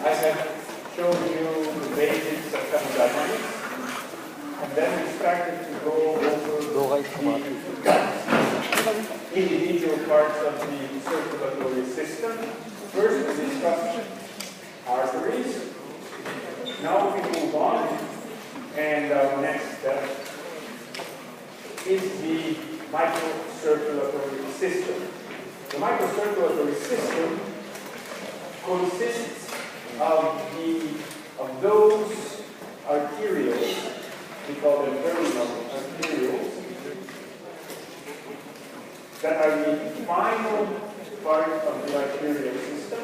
I have shown you the basics of thermodynamics, and then we started to go over the individual parts of the circulatory system. First, we discussed arteries. Now we move on, and our next step is the microcirculatory system. The microcirculatory system consists of those arterioles, we call them terminal arterioles, that are the final part of the arterial system,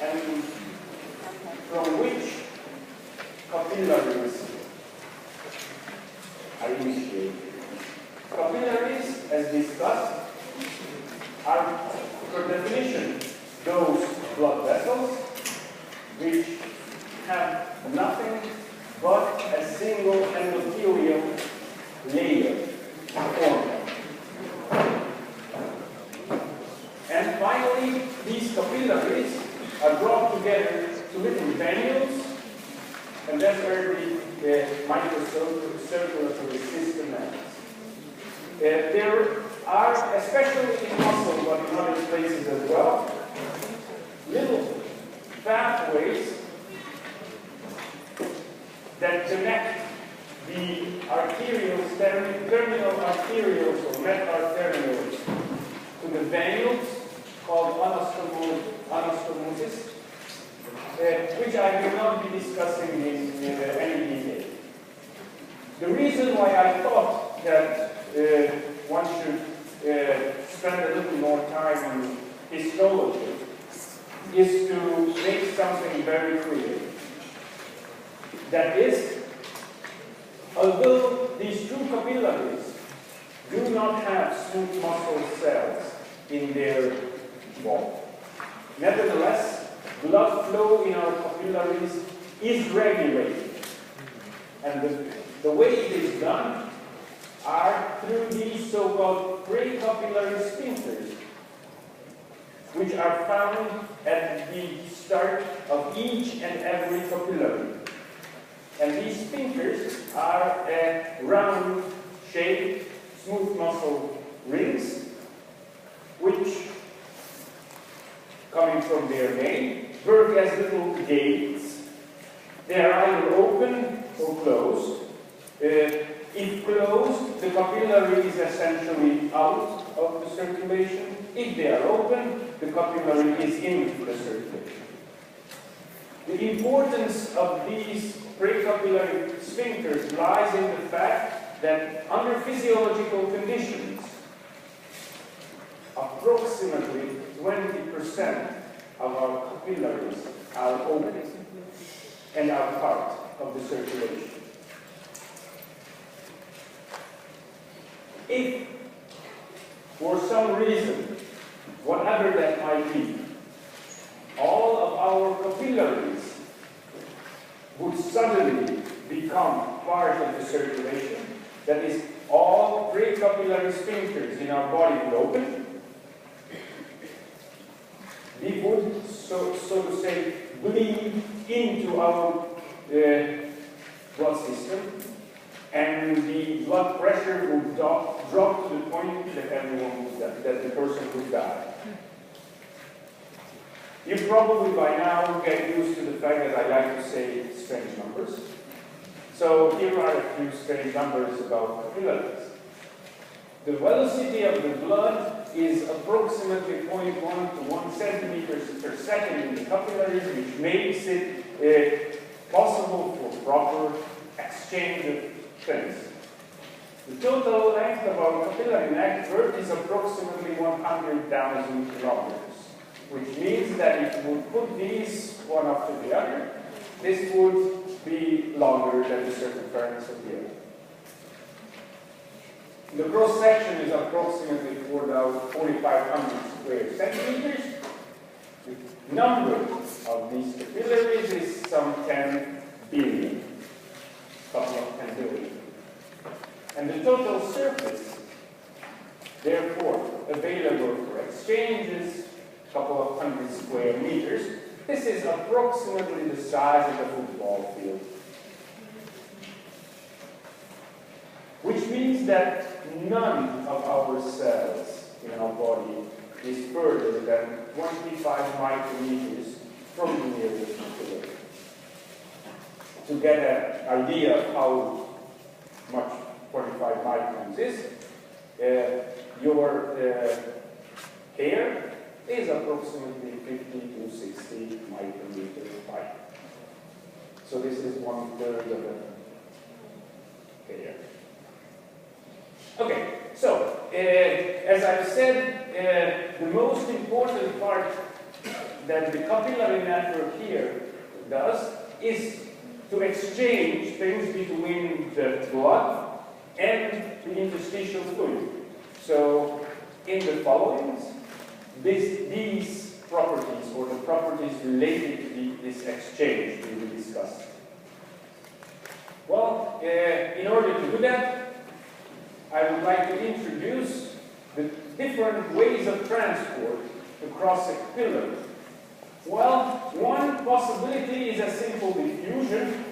and from which capillaries are initiated. Capillaries, as discussed, are, per definition, those blood vessels which have nothing but a single endothelial layer formed. And finally, these capillaries are brought together to little venules, and that's where the microcirculatory system ends. There are, especially in muscle, but in other places as well, little pathways that connect the arterioles, terminal arterioles or metaarterioles, to the venules called anastomosis, which I will not be discussing in any detail. The reason why I thought that one should spend a little more time on histology is to make something very clear. That is, although these two capillaries do not have smooth muscle cells in their wall, nevertheless, blood flow in our capillaries is regulated. And the way it is done are through these so-called precapillary sphincters, which are found at the start of each and every capillary. And these sphincters are round-shaped, smooth muscle rings, which, coming from their name, work as little gates. They are either open or closed. If closed, the capillary is essentially out of the circulation. If they are open, the capillary is in the circulation. The importance of these precapillary sphincters lies in the fact that under physiological conditions, approximately 20% of our capillaries are open and are part of the circulation. If, for some reason, whatever that might be, all of our capillaries would suddenly become part of the circulation, that is, all precapillary sphincters in our body would open, we would, so to say, bleed into our blood system, and the blood pressure would drop to the point that everyone would die, that the person would die. You probably by now get used to the fact that I like to say strange numbers. So here are a few strange numbers about capillaries. The velocity of the blood is approximately 0.1 to 1 centimeters per second in the capillaries, which makes it possible for proper exchange of things. The total length of our capillary network is approximately 100,000 kilometers, which means that if we put these one after the other, this would be longer than the circumference of the Earth. The cross-section is approximately 4,500 square centimeters. The number of these capillaries is some 10 billion, couple of 10 billion. And the total surface, therefore, available for exchange is a couple of hundred square meters, This is approximately the size of a football field. Which means that none of our cells in our body is further than 25 micrometers from the nearest capillary. To get an idea of how much 25 microns is, your hair is approximately 50 to 60 micrometers high. So this is 1/3 of a hair. Okay, so as I've said, the most important part that the capillary network here does is to exchange things between the blood and the interstitial fluid. So in the following, these properties, or the properties related to this exchange, we will discuss. Well, in order to do that, I would like to introduce the different ways of transport across a capillary. Well, one possibility is a simple diffusion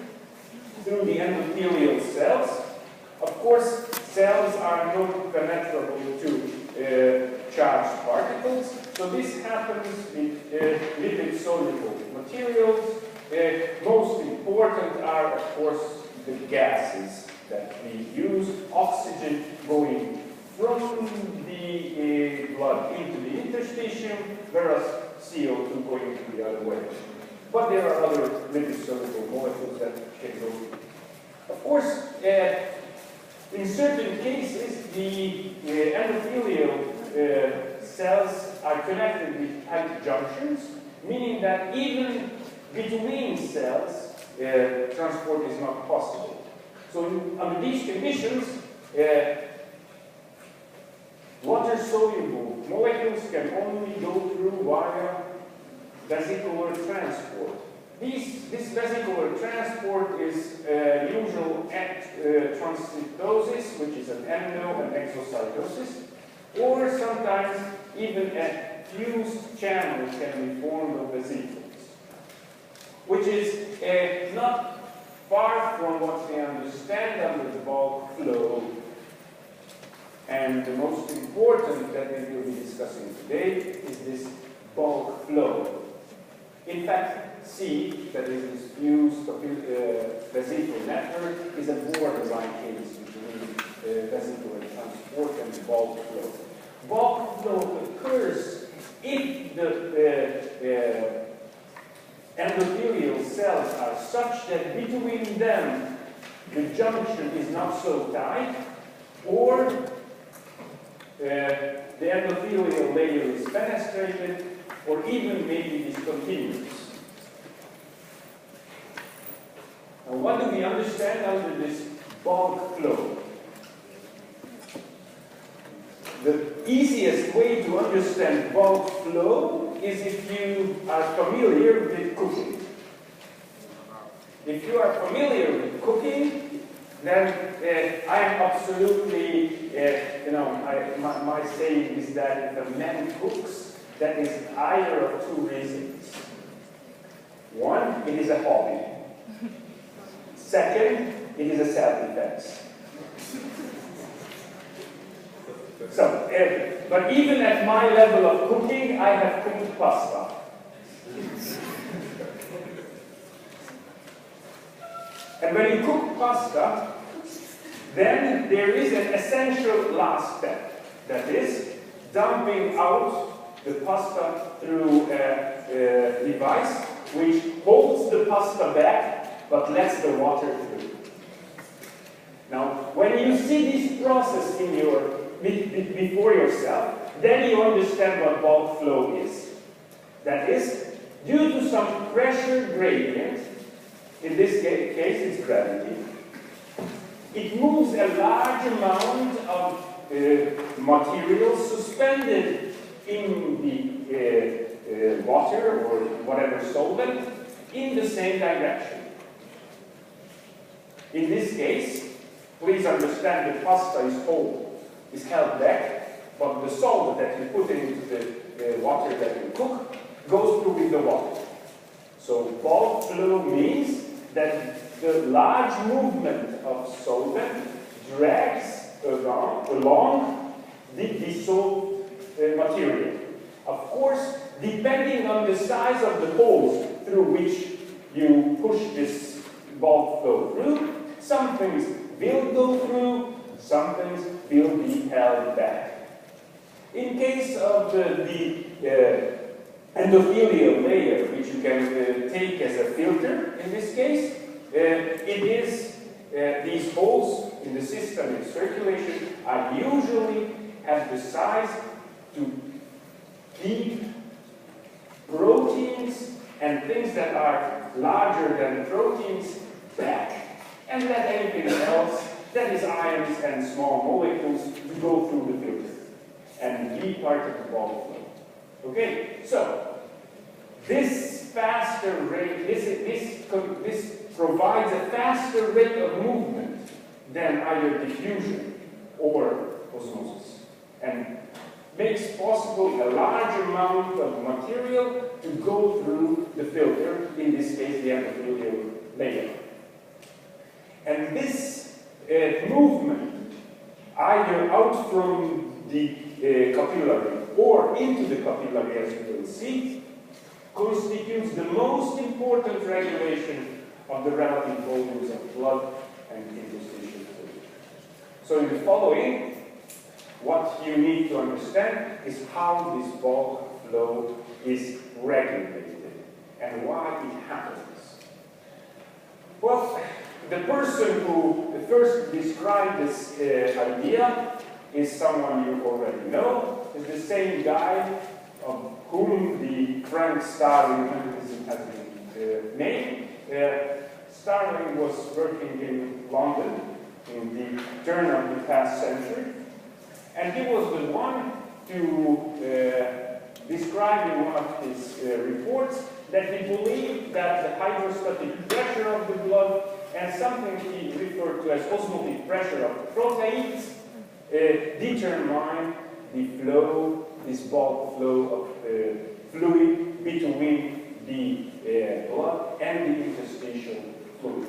through the endothelial cells. Of course, cells are not penetrable to charged particles, so this happens with lipid-soluble materials. Most important are, of course, the gases that we use, oxygen going from the blood into the interstitium, whereas CO2 going the other way. But there are other lipid-soluble molecules that can go. Of course, in certain cases, the endothelial cells are connected with tight junctions, meaning that even between cells, transport is not possible. So under these conditions, water-soluble molecules can only go through via vesicular transport. This vesicular transport is usual transcytosis, which is an endo and exocytosis, or sometimes even a fused channel can be formed of vesicles, which is not far from what we understand under the bulk flow. And the most important that we will be discussing today is this bulk flow. In fact, C, that is this fused vesicle network, is a borderline case between vesicular transport and bulk flow. Bulk flow occurs if the endothelial cells are such that between them the junction is not so tight, or the endothelial layer is fenestrated, or even maybe discontinuous. Now, what do we understand under this bulk flow? The easiest way to understand bulk flow is if you are familiar with cooking. If you are familiar with cooking, then I am absolutely, my saying is that if a man cooks, that is either of two reasons. One, it is a hobby. Second, it is a self-defense. So, but even at my level of cooking, I have cooked pasta. And when you cook pasta, then there is an essential last step. That is, dumping out the pasta through a device which holds the pasta back, but lets the water through. Now, when you see this process in before yourself, then you understand what bulk flow is. That is, due to some pressure gradient, in this case it's gravity, it moves a large amount of material suspended in the water or whatever solvent in the same direction. In this case, please understand the pasta is held back, but the salt that you put into the water that you cook goes through with the water. So bulk flow means that the large movement of solvent drags along the dissolved material. Of course, depending on the size of the holes through which you push this bulk flow through, some things will go through, some things will be held back. In case of the endothelial layer, which you can take as a filter in this case, it is these holes in the systemic circulation are usually have the size to keep proteins and things that are larger than proteins back, and let anything else, that is ions and small molecules, to go through the filter and be part of the bulk flow. Okay, so this faster rate, this provides a faster rate of movement than either diffusion or osmosis, and makes possible a large amount of material to go through the filter, in this case the endothelial layer. And this movement, either out from the capillary or into the capillary, as you will see, constitutes the most important regulation of the relative volumes of blood and interstitial fluid. So in the following, what you need to understand is how this bulk flow is regulated and why it happens. Well, the person who first described this idea is someone you already know. It's the same guy of whom the Frank Starling mechanism has been named. Starling was working in London in the turn of the past century, and he was the one to describe in one of his reports that he believed that the hydrostatic pressure of the blood and something he referred to as osmotic pressure of the proteins determine the flow, this bulk flow of fluid between the blood and the interstitial fluid.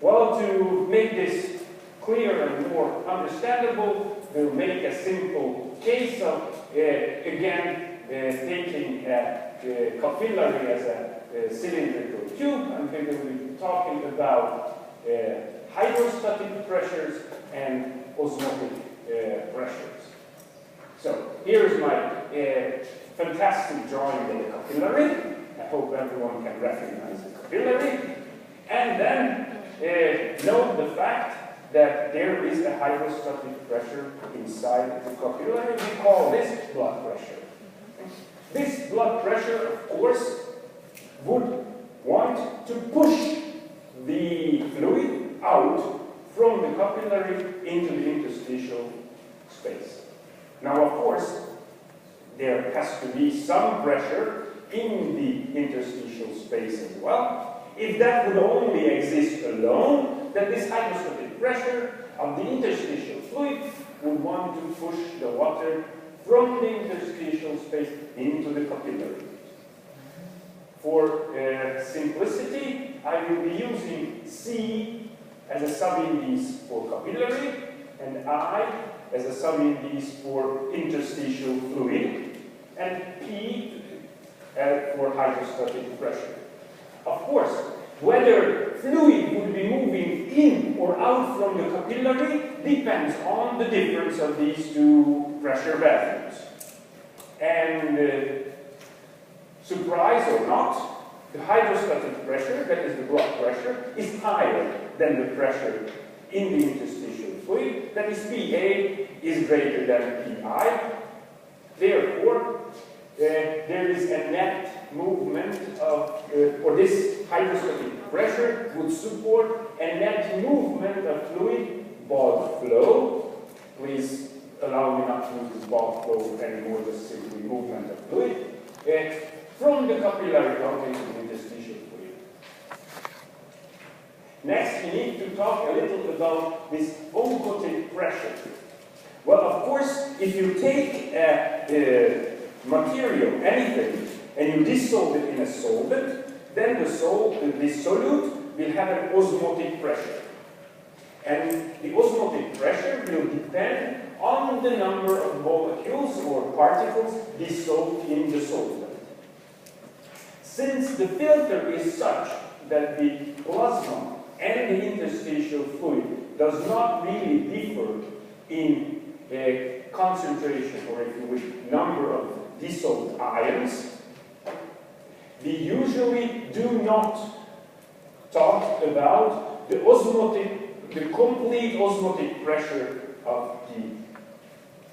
Well, to make this clear and more understandable, we'll make a simple case of, again, taking a capillary as a cylindrical tube, and we will be talking about hydrostatic pressures and osmotic pressures. So here's my fantastic drawing of the capillary. I hope everyone can recognize the capillary. And then note the fact that there is a hydrostatic pressure inside the capillary. We call this blood pressure. This blood pressure, of course, would want to push the fluid out from the capillary into the interstitial space. Now, of course, there has to be some pressure in the interstitial space as well. If that would only exist alone, then this hydrostatic pressure of the interstitial fluid would want to push the water from the interstitial space into the capillary. For simplicity, I will be using C as a subindice for capillary and I as a subindice for interstitial fluid, and P for hydrostatic pressure. Of course, whether fluid would be moving in or out from the capillary depends on the difference of these two pressure values. And surprise or not, the hydrostatic pressure, that is the blood pressure, is higher than the pressure in the interstitial fluid. That is, PA is greater than PI. Therefore, there is a net movement of, or this hydrostatic pressure would support a net movement of fluid, bulk flow. Please allow me not to use this bulk flow anymore, just simply movement of fluid, from the capillary out into the interstitial fluid. Next, we need to talk a little about this oncotic pressure. Well, of course, if you take material, anything, and you dissolve it in a solvent, then this solute will have an osmotic pressure. And the osmotic pressure will depend on the number of molecules or particles dissolved in the solvent. Since the filter is such that the plasma and the interstitial fluid does not really differ in concentration, or if you wish, number of dissolved ions, we usually do not talk about the complete osmotic pressure of the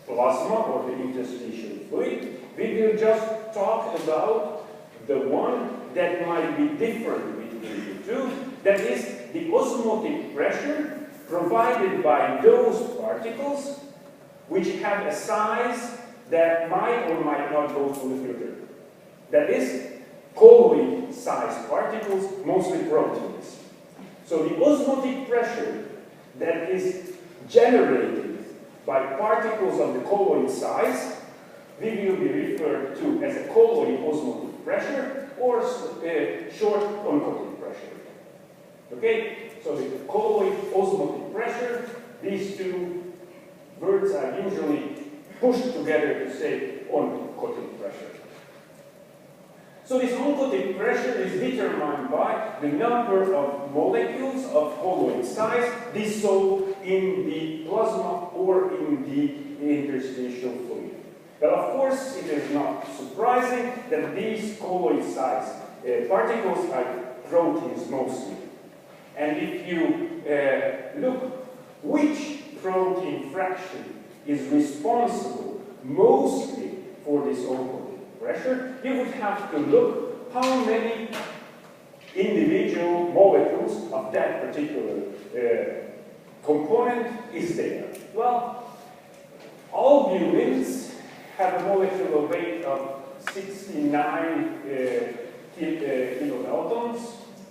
plasma or the interstitial fluid. We will just talk about the one that might be different between the two, that is the osmotic pressure provided by those particles which have a size that might or might not go through the filter. That is, colloid-sized particles, mostly proteins. So the osmotic pressure that is generated by particles of the colloid size, we will be referred to as a colloid osmotic pressure or short oncotic pressure. Okay? So the colloid osmotic pressure, these two words are usually pushed together to say oncotic pressure. So this oncotic pressure is determined by the number of molecules of colloid size dissolved in the plasma or in the interstitial fluid. But of course, it is not surprising that these colloid-sized particles are proteins mostly. And if you look which protein fraction is responsible mostly for this oncotic pressure, you would have to look how many individual molecules of that particular component is there. Well, albumins have a molecular weight of 69 kilodaltons,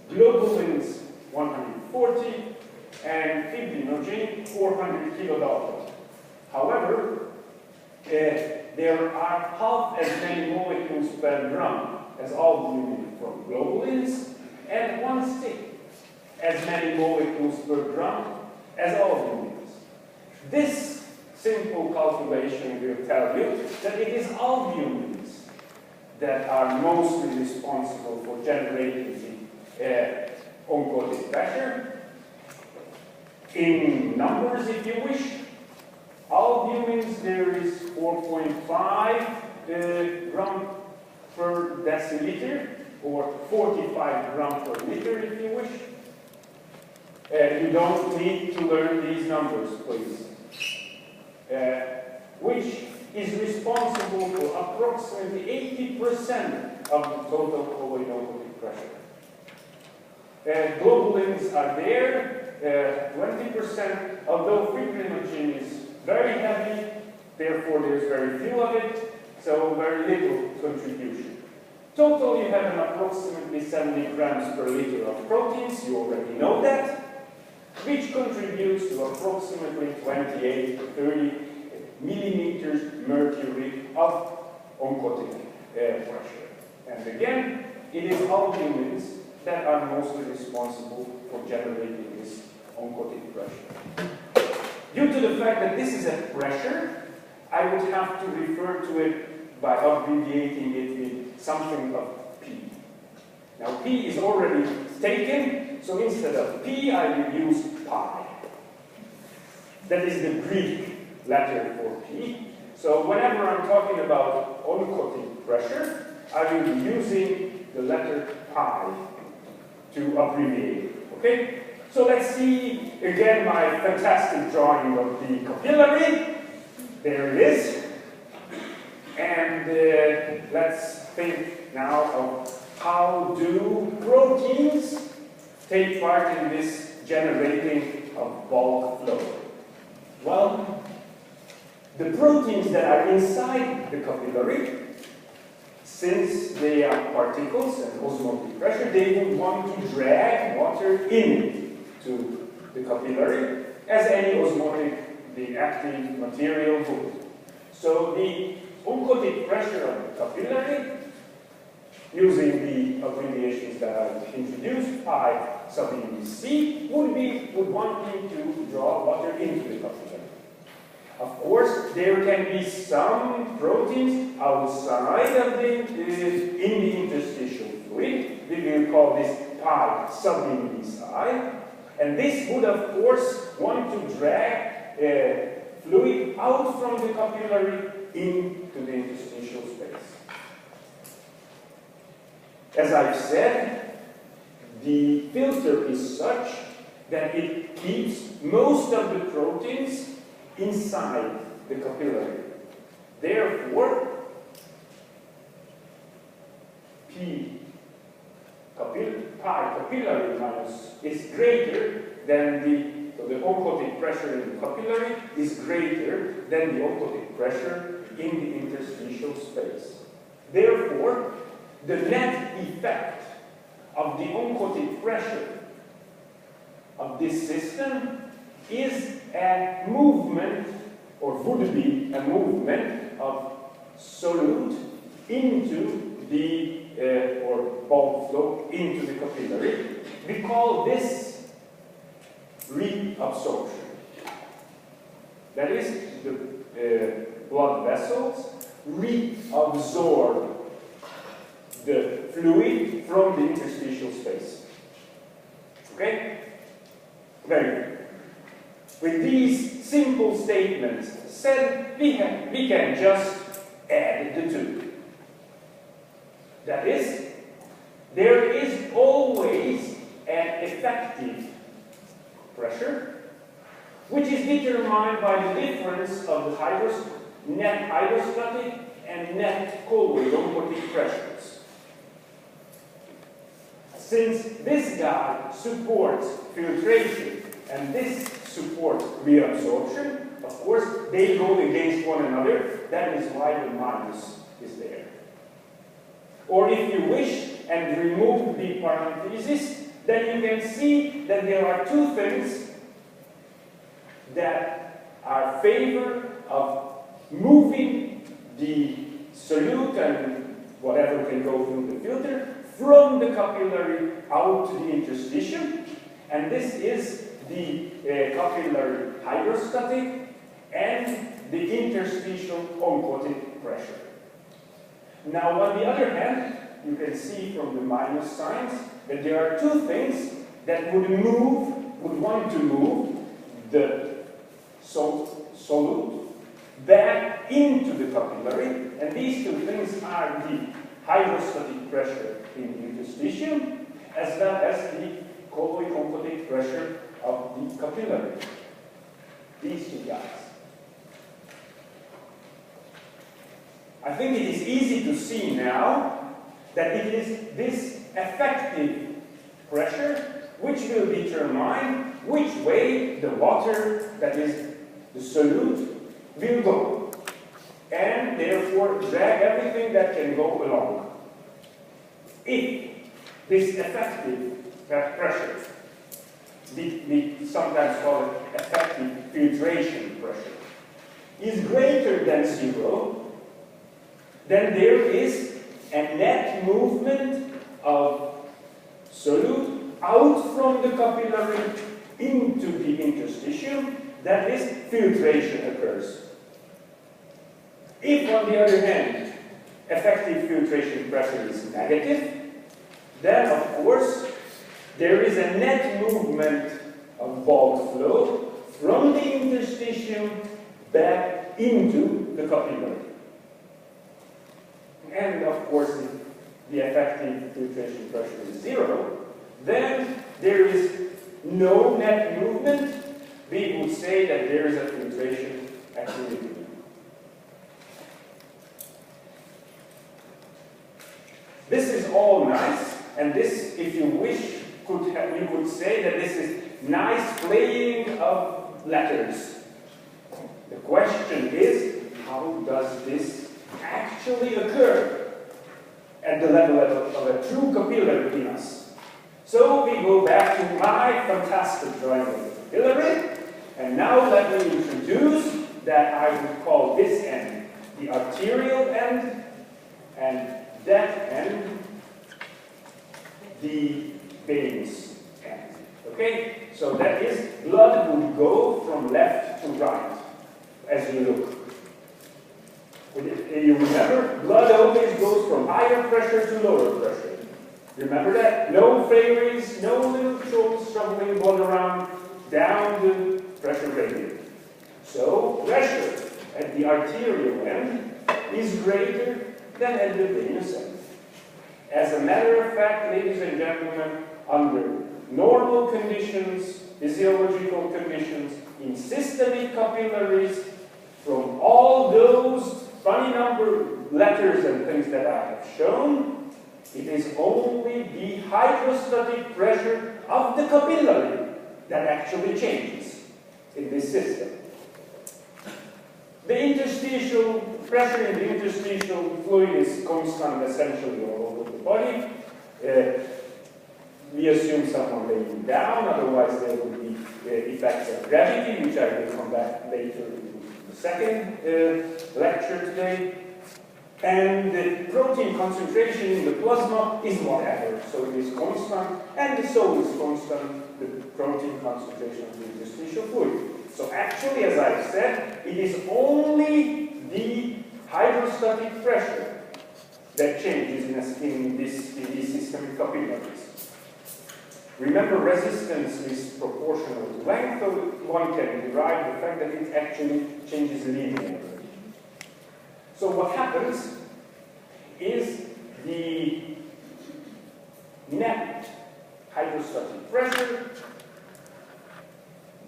globulins 140, and fibrinogen 400 kilodaltons. However, there are half as many molecules per gram as albumin from globulins, and 1/6 as many molecules per gram as albumins. This simple calculation will tell you that it is albumins that are mostly responsible for generating the oncotic pressure. In numbers, if you wish, albumins, there is 4.5 gram per deciliter, or 45 gram per liter, if you wish. You don't need to learn these numbers, please. Which is responsible for approximately 80% of the total colloid oncotic pressure. Globulins are there, 20%, although fibrinogen is very heavy, therefore there's very few of it, so very little contribution. Total, you have an approximately 70 grams per liter of proteins, you already know that, which contributes to approximately 28 to 30 millimeters mercury of oncotic pressure. And again, it is albumins that are mostly responsible for generating this oncotic pressure. Due to the fact that this is a pressure, I would have to refer to it by abbreviating it with something of P. Now P is already taken, so instead of P I will use pi. That is the Greek letter for P. So whenever I'm talking about oncotic pressure, I will be using the letter pi to abbreviate it. Okay? So let's see again my fantastic drawing of the capillary. There it is. And let's think now of how do proteins take part in this generating of bulk flow. Well, the proteins that are inside the capillary, since they are particles and osmotic pressure, they would want to drag water in to the capillary, as any osmotic, the active material would. So the oncotic pressure of the capillary using the abbreviations that I introduced, pi sub C would want me to draw water into the capillary. Of course, there can be some proteins outside of in the interstitial fluid. We will call this pi sub psi. And this would, of course, want to drag fluid out from the capillary into the interstitial space. As I've said, the filter is such that it keeps most of the proteins inside the capillary. Therefore, pi capillary minus is greater than the oncotic pressure in the capillary is greater than the oncotic pressure in the interstitial space. Therefore, the net effect of the oncotic pressure of this system is a movement, or would be a movement of solute into the, or bulk flow into the capillary. We call this reabsorption. That is, the blood vessels reabsorb the fluid from the interstitial space. Okay? Very good. With these simple statements said, we can just add the two. That is, there is always an effective pressure, which is determined by the difference of the net hydrostatic and net colloid-oncotic pressures. Since this guy supports filtration and this supports reabsorption, of course, they go against one another. That is why the minus is there. Or if you wish and remove the parentheses, then you can see that there are two things that are favor of moving the solute and whatever can go through the filter from the capillary out to the interstitium, and this is the capillary hydrostatic and the interstitial oncotic pressure. Now, on the other hand, you can see from the minus signs that there are two things that would want to move the solute back into the capillary, and these two things are the hydrostatic pressure in the interstitium as well as the colloid-oncotic pressure of the capillary. These two guys. I think it is easy to see now that it is this effective pressure which will determine which way the water, that is the solute, will go, and therefore drag everything that can go along. If this effective pressure, we sometimes call it effective filtration pressure, is greater than 0, then there is a net movement of solute out from the capillary into the interstitium, that is, filtration occurs. If, on the other hand, effective filtration pressure is negative, then, of course, there is a net movement of bulk flow from the interstitium back into the capillary. And, of course, if the effective filtration pressure is 0, then there is no net movement. We would say that there is a filtration activity. This is all nice, and this, if you wish, you could say that this is nice playing of letters. The question is, how does this actually occur at the level of a true capillary venous? So we go back to my fantastic drawing of the capillary, and now let me introduce that I would call this end the arterial end, and that end the venous end. Okay? So that is, blood would go from left to right as you look. You remember, blood always goes from higher pressure to lower pressure. Remember that? No fairies, no little trolls shoveling blood around, down the pressure gradient. So, pressure at the arterial end is greater than at the venous end. As a matter of fact, ladies and gentlemen, under normal conditions, physiological conditions, in systemic capillaries, from all those funny number letters and things that I have shown, it is only the hydrostatic pressure of the capillary that actually changes in this system. The interstitial pressure in the interstitial fluid is constant essentially all over the body. We assume someone laying down, otherwise there will be effects of gravity, which I will come back later in the second lecture today. And the protein concentration in the plasma is whatever, so it is constant, and so is constant the protein concentration of the interstitial fluid. So actually, as I said, it is only the hydrostatic pressure that changes in these systemic capillaries. Remember, resistance is proportional to length, so one can derive the fact that it actually changes linearly. So what happens is the net hydrostatic pressure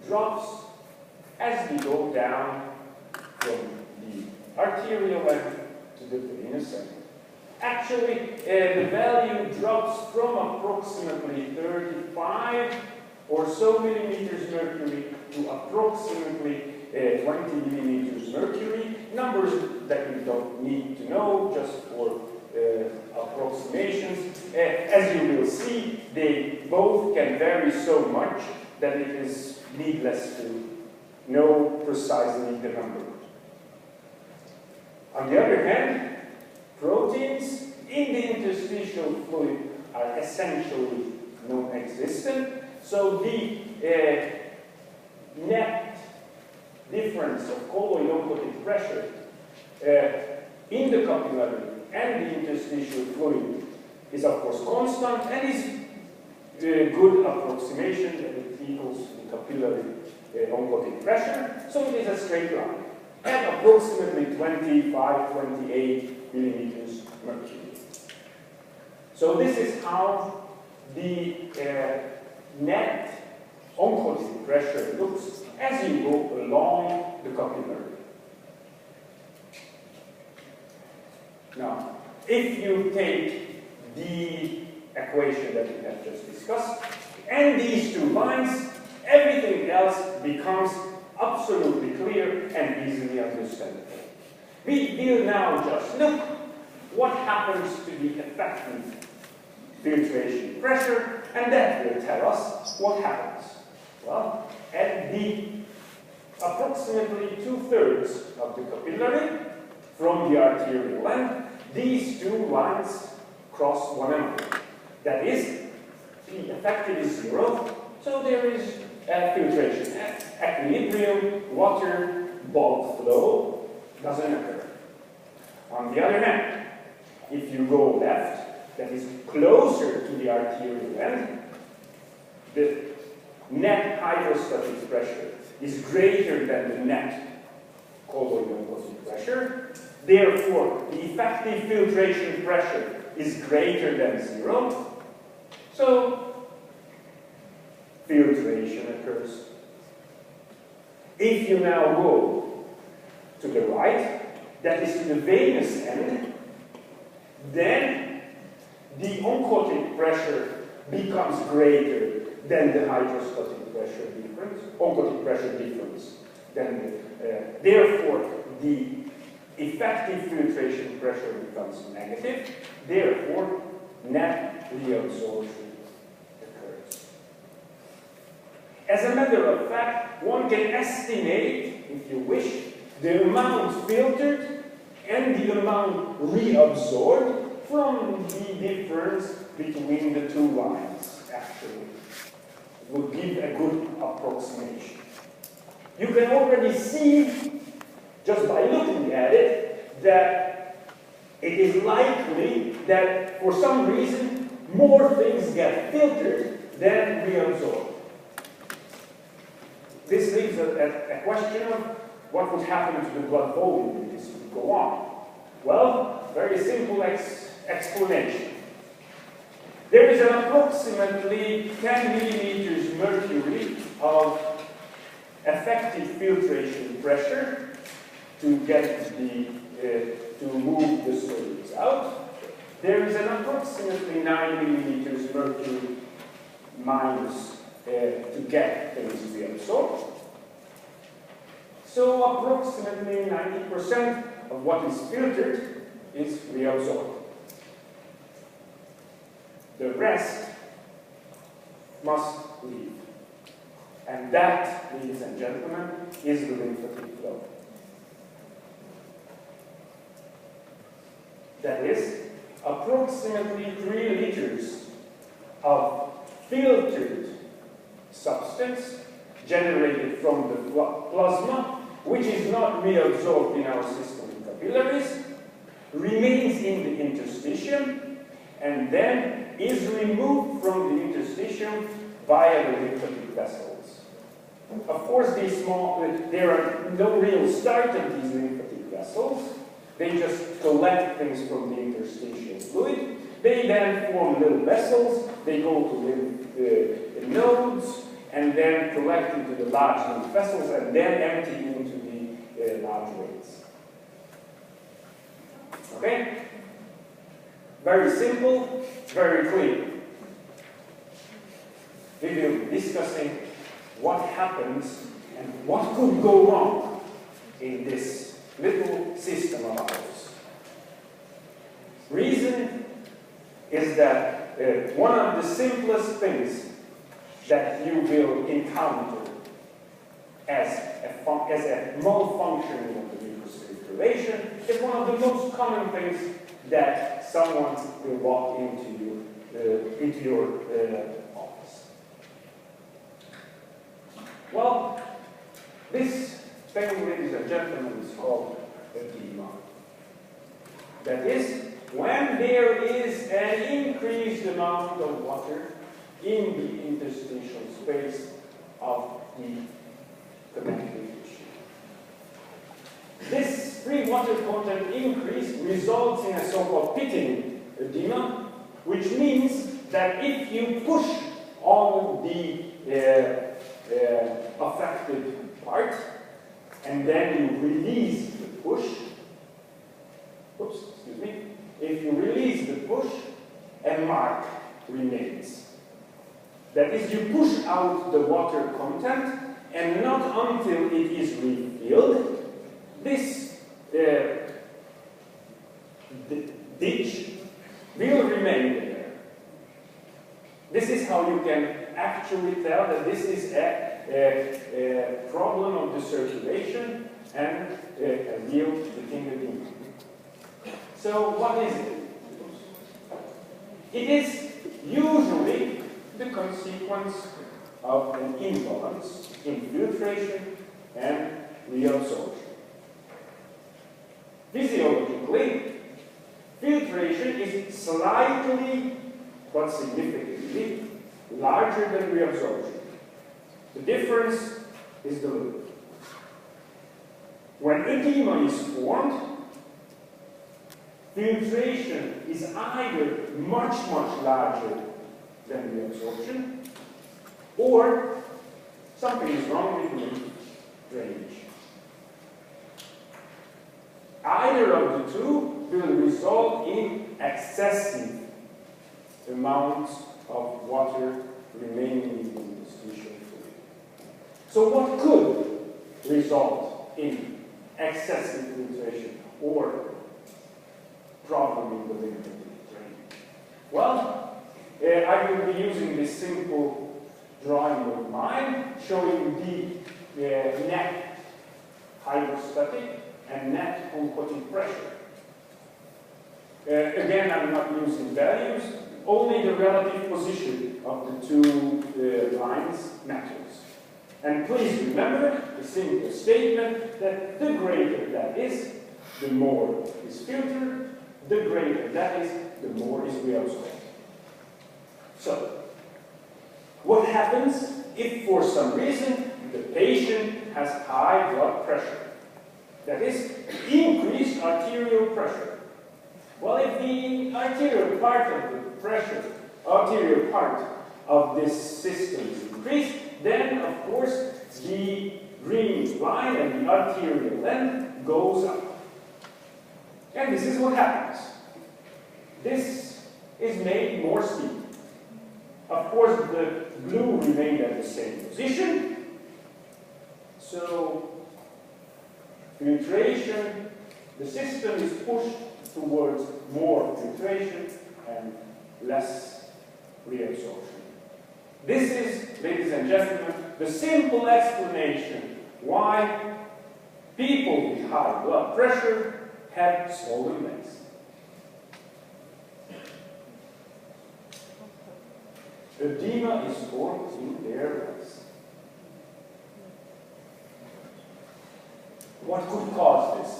drops as we go down from the arterial end to the venous end. Actually, the value drops from approximately 35 or so millimeters mercury to approximately 20 millimeters mercury. Numbers that you don't need to know, just for approximations. As you will see, they both can vary so much that it is needless to know precisely the number. On the other hand, proteins in the interstitial fluid are essentially non-existent, so the net difference of colloid-oncotic pressure in the capillary and the interstitial fluid is of course constant and is a good approximation that it equals the capillary oncotic pressure, so it is a straight line at approximately 25, 28 millimeters mercury. So this is how the net oncotic pressure looks as you go along the capillary. Now, if you take the equation that we have just discussed and these two lines, everything else becomes absolutely clear and easily understandable. We will now just look what happens to the effective filtration pressure, and that will tell us what happens. Well, at the approximately 2/3 of the capillary from the arterial end, these two lines cross one another. That is, P effective is 0, so there is filtration. Equilibrium, water, bulk flow doesn't occur. On the other hand, if you go left, that is closer to the arterial end, the net hydrostatic pressure is greater than the net colloid-oncotic pressure. Therefore, the effective filtration pressure is greater than 0. So, filtration occurs. If you now go to the right, that is to the venous end, then the oncotic pressure becomes greater than the hydrostatic pressure difference, oncotic pressure difference. Therefore, the effective filtration pressure becomes negative. Therefore, net reabsorption occurs. As a matter of fact, one can estimate, if you wish, the amount filtered and the amount reabsorbed from the difference between the two lines, actually, would give a good approximation. You can already see, just by looking at it, that it is likely that for some reason more things get filtered than reabsorbed. This leaves a question of what would happen to the blood volume if this would go on. Well, very simple explanation. There is an approximately 10 millimeters mercury of effective filtration pressure to get to move the solids out. There is an approximately 9 millimeters mercury minus to get things reabsorbed. So approximately 90% of what is filtered is reabsorbed. The rest must leave. And that, ladies and gentlemen, is the lymphatic flow. That is, approximately 3 liters of filtered substance generated from the plasma, which is not reabsorbed in our system in capillaries, remains in the interstitium and then is removed from the interstitium via the lymphatic vessels. Of course, there are no real start of these lymphatic vessels. They just collect things from the interstitial fluid. They then form little vessels. They go to lymph nodes and then collect into the large lymph vessels and then empty into the large veins. Okay? Very simple, very clear. We will be discussing what happens and what could go wrong in this little system of ours. Reason is that one of the simplest things that you will encounter as a malfunctioning of the mucous circulation is one of the most common things that someone will walk into your office. Well, this thing, ladies and gentlemen, is called edema. That is, when there is an increased amount of water in the interstitial space of the connective tissue. This free water content increase results in a so-called pitting edema, which means that if you push on the affected part and then you release the push, if you release the push, a mark remains. That is, you push out the water content, and not until it is refilled, this ditch will remain there. This is how you can actually tell that this is a problem of the circulation and a real pitting edema. So what is it? It is usually the consequence of an imbalance in filtration and reabsorption. Physiologically, filtration is slightly, but significantly, larger than reabsorption. The difference is the loop. When edema is formed, filtration is either much, much larger than reabsorption, or something is wrong with the drainage. Either of the two will result in excessive amounts of water remaining in the interstitial fluid. So what could result in excessive filtration or problem in the lymphatic drainage? Well, I will be using this simple drawing of mine showing the net hydrostatic and net oncotic pressure. Again, I'm not using values only the relative position of the two lines matters. And please remember the simple statement that the greater that is, the more is filtered, the greater that is, the more is reabsorbed. So, what happens if for some reason the patient has high blood pressure? That is, increased arterial pressure. Well, if the arterial part of the pressure, arterial part of this system is increased, then of course the green line and the arterial length goes up. And this is what happens. This is made more steep. Of course, the blue remained at the same position. So, filtration, the system is pushed towards more filtration and less reabsorption. This is, ladies and gentlemen, the simple explanation why people with high blood pressure have swollen legs. Edema is formed in their legs. What could cause this?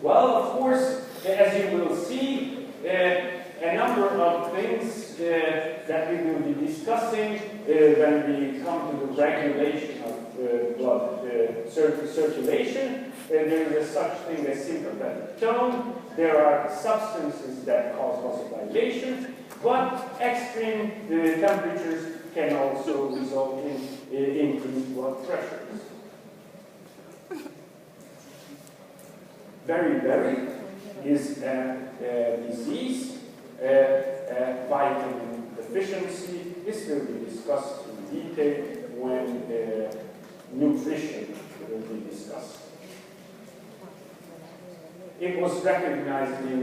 Well, of course, as you will see, a number of things that we will be discussing when we come to the regulation of blood circulation. There is such thing as sympathetic tone. There are substances that cause vasodilation, but extreme temperatures can also result in increased blood pressures. Beriberi is a disease, vitamin deficiency. This will be discussed in detail when nutrition will be discussed. It was recognized in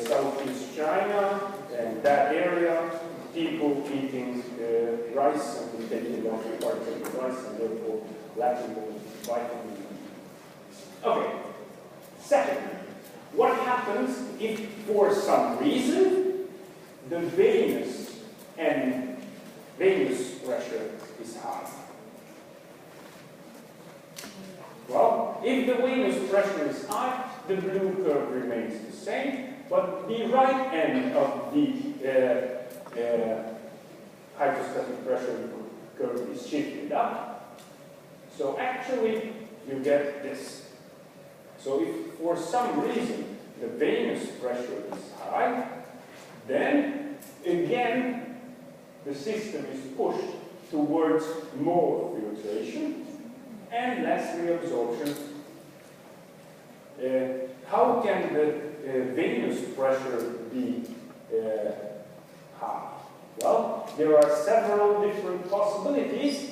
Southeast China and that area, people eating rice and taking off parts of the rice and therefore lacking vitamin. Okay. Second, what happens if for some reason the venous pressure is high? Well, if the venous pressure is high, the blue curve remains the same, but the right end of the hydrostatic pressure curve is shifted up. So actually, you get this. So if for some reason the venous pressure is high, then again the system is pushed towards more filtration and less reabsorption. How can the venous pressure be high? Well, there are several different possibilities.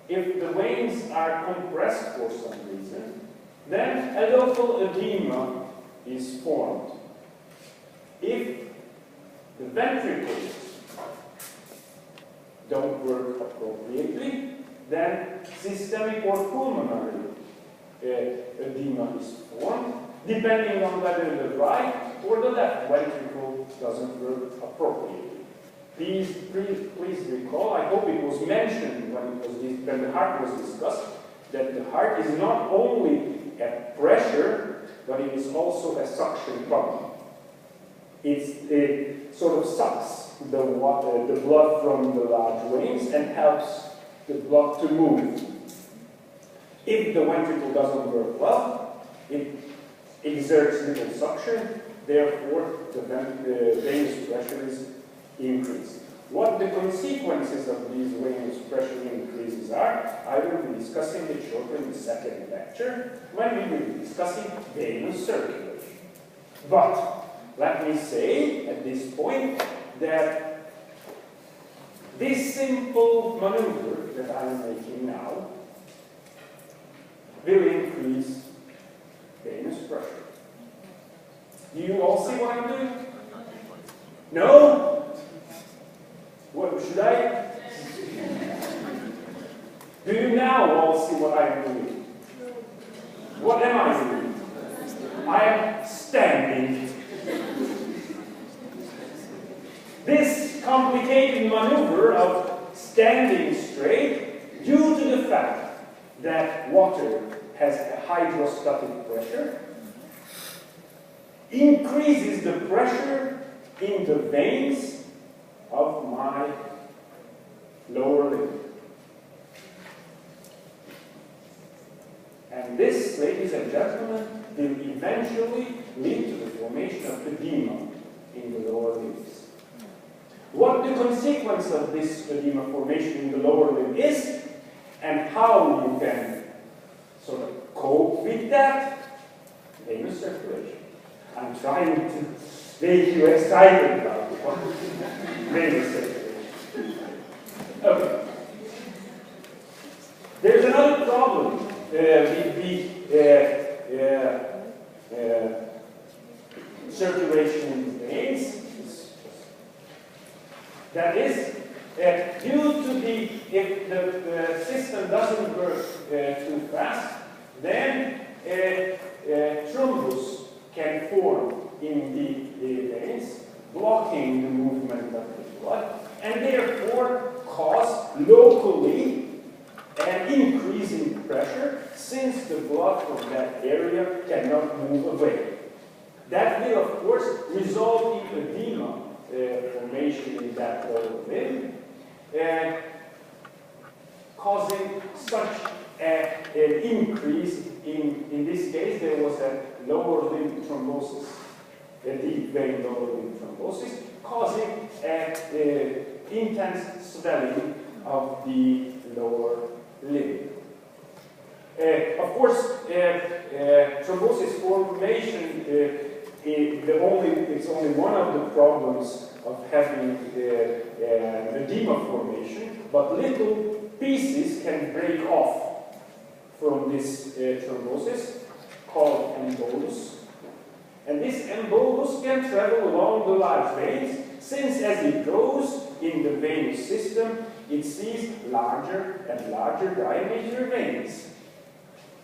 If the veins are compressed for some reason, then a local edema is formed. If the ventricles don't work appropriately, then systemic or pulmonary edema is formed, depending on whether the right or the left ventricle doesn't work appropriately. Please recall, I hope it was mentioned when the heart was discussed, that the heart is not only a pressure, but it is also a suction pump. It sort of sucks the blood from the large veins and helps the blood to move. If the ventricle doesn't work well, it exerts little suction, therefore the venous pressure is increased. What the consequences of these venous pressure increases are, I will be discussing it shortly in the second lecture, when we will be discussing venous circulation. But let me say at this point that this simple maneuver that I am making now will increase venous pressure. Do you all see what I'm doing? No? What should I? Do you now all see what I am doing? What am I doing? I am standing. This complicated maneuver of standing straight due to the fact that water has a hydrostatic pressure increases the pressure in the veins of my lower limb. And this, ladies and gentlemen, will eventually lead to the formation of edema in the lower limbs. What the consequence of this edema formation in the lower limb is, and how you can sort of cope with that, venous circulation. I'm trying to make you excited about venous circulation. Okay. There's another problem with the circulation in the veins. That is, due to if the system doesn't work too fast, then thrombus can form in the veins, blocking the movement of the blood, and therefore cause locally an increase in pressure, since the blood from that area cannot move away. That will, of course, result in edema formation in that lower limb, causing such an increase in this case. There was a lower limb thrombosis, a deep vein lower limb thrombosis, causing intense swelling of the lower limb. Of course, thrombosis formation it's only one of the problems of having edema formation, but little pieces can break off from this thrombosis, called embolus. And this embolus can travel along the large veins, since as it goes in the venous system, it sees larger and larger diameter veins.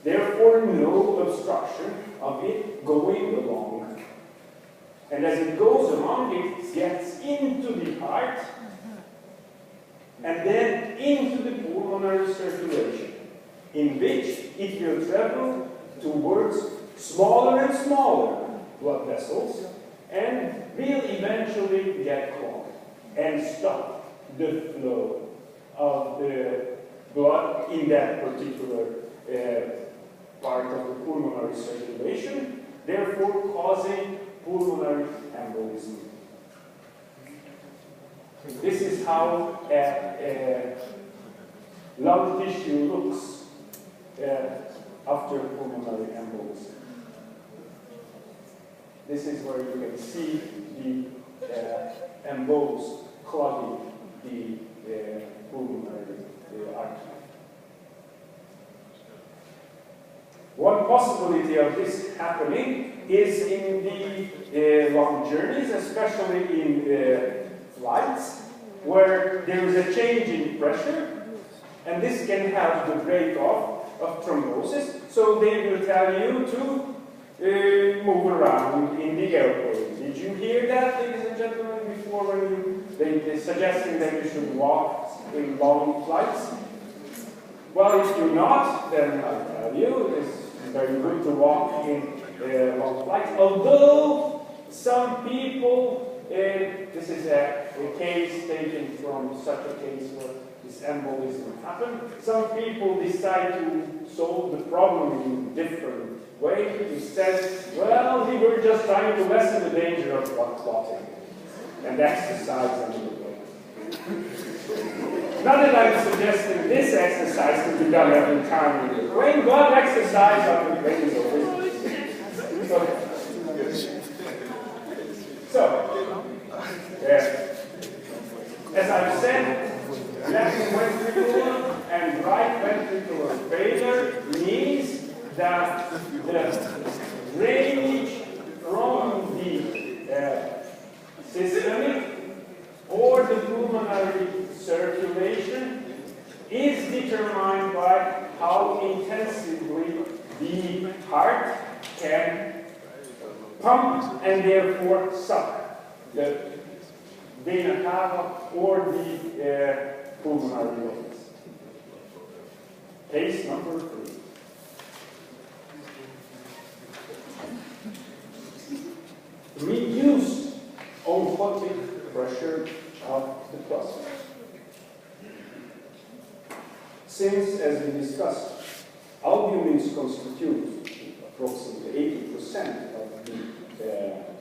Therefore, no obstruction of it going along. And as it goes along, it gets into the heart and then into the pulmonary circulation, in which it will travel towards smaller and smaller blood vessels and will eventually get clogged and stop the flow of the blood in that particular part of the pulmonary circulation, therefore causing pulmonary embolism. This is how lung tissue looks after pulmonary embolism. This is where you can see the embolus clogging the pulmonary artery. One possibility of this happening is in the long journeys, especially in flights, where there is a change in pressure, and this can have the break-off of thrombosis. So they will tell you to move around in the airplane. Did you hear that, ladies and gentlemen, before when they're suggesting that you should walk in long flights? Well, if you're not, then I'll tell you, it's very good to walk in long flights. Although some people, this is a case taken from such a case where this embolism happened, some people decide to solve the problem in a different way. Instead, well, we were just trying to lessen the danger of blood clotting and exercise under the way. Not that I'm suggesting this exercise can be done every time in the brain, but exercise on the brain is always okay. So, as I've said, left ventricular and right ventricular failure means that the drainage from the systemic or the pulmonary circulation is determined by how intensively the heart can pump and therefore suck the vena cava, or the pulmonary veins. Case number 3. Reduced oncotic pressure of the plasma. Since, as we discussed, albumins constitute approximately 80% of the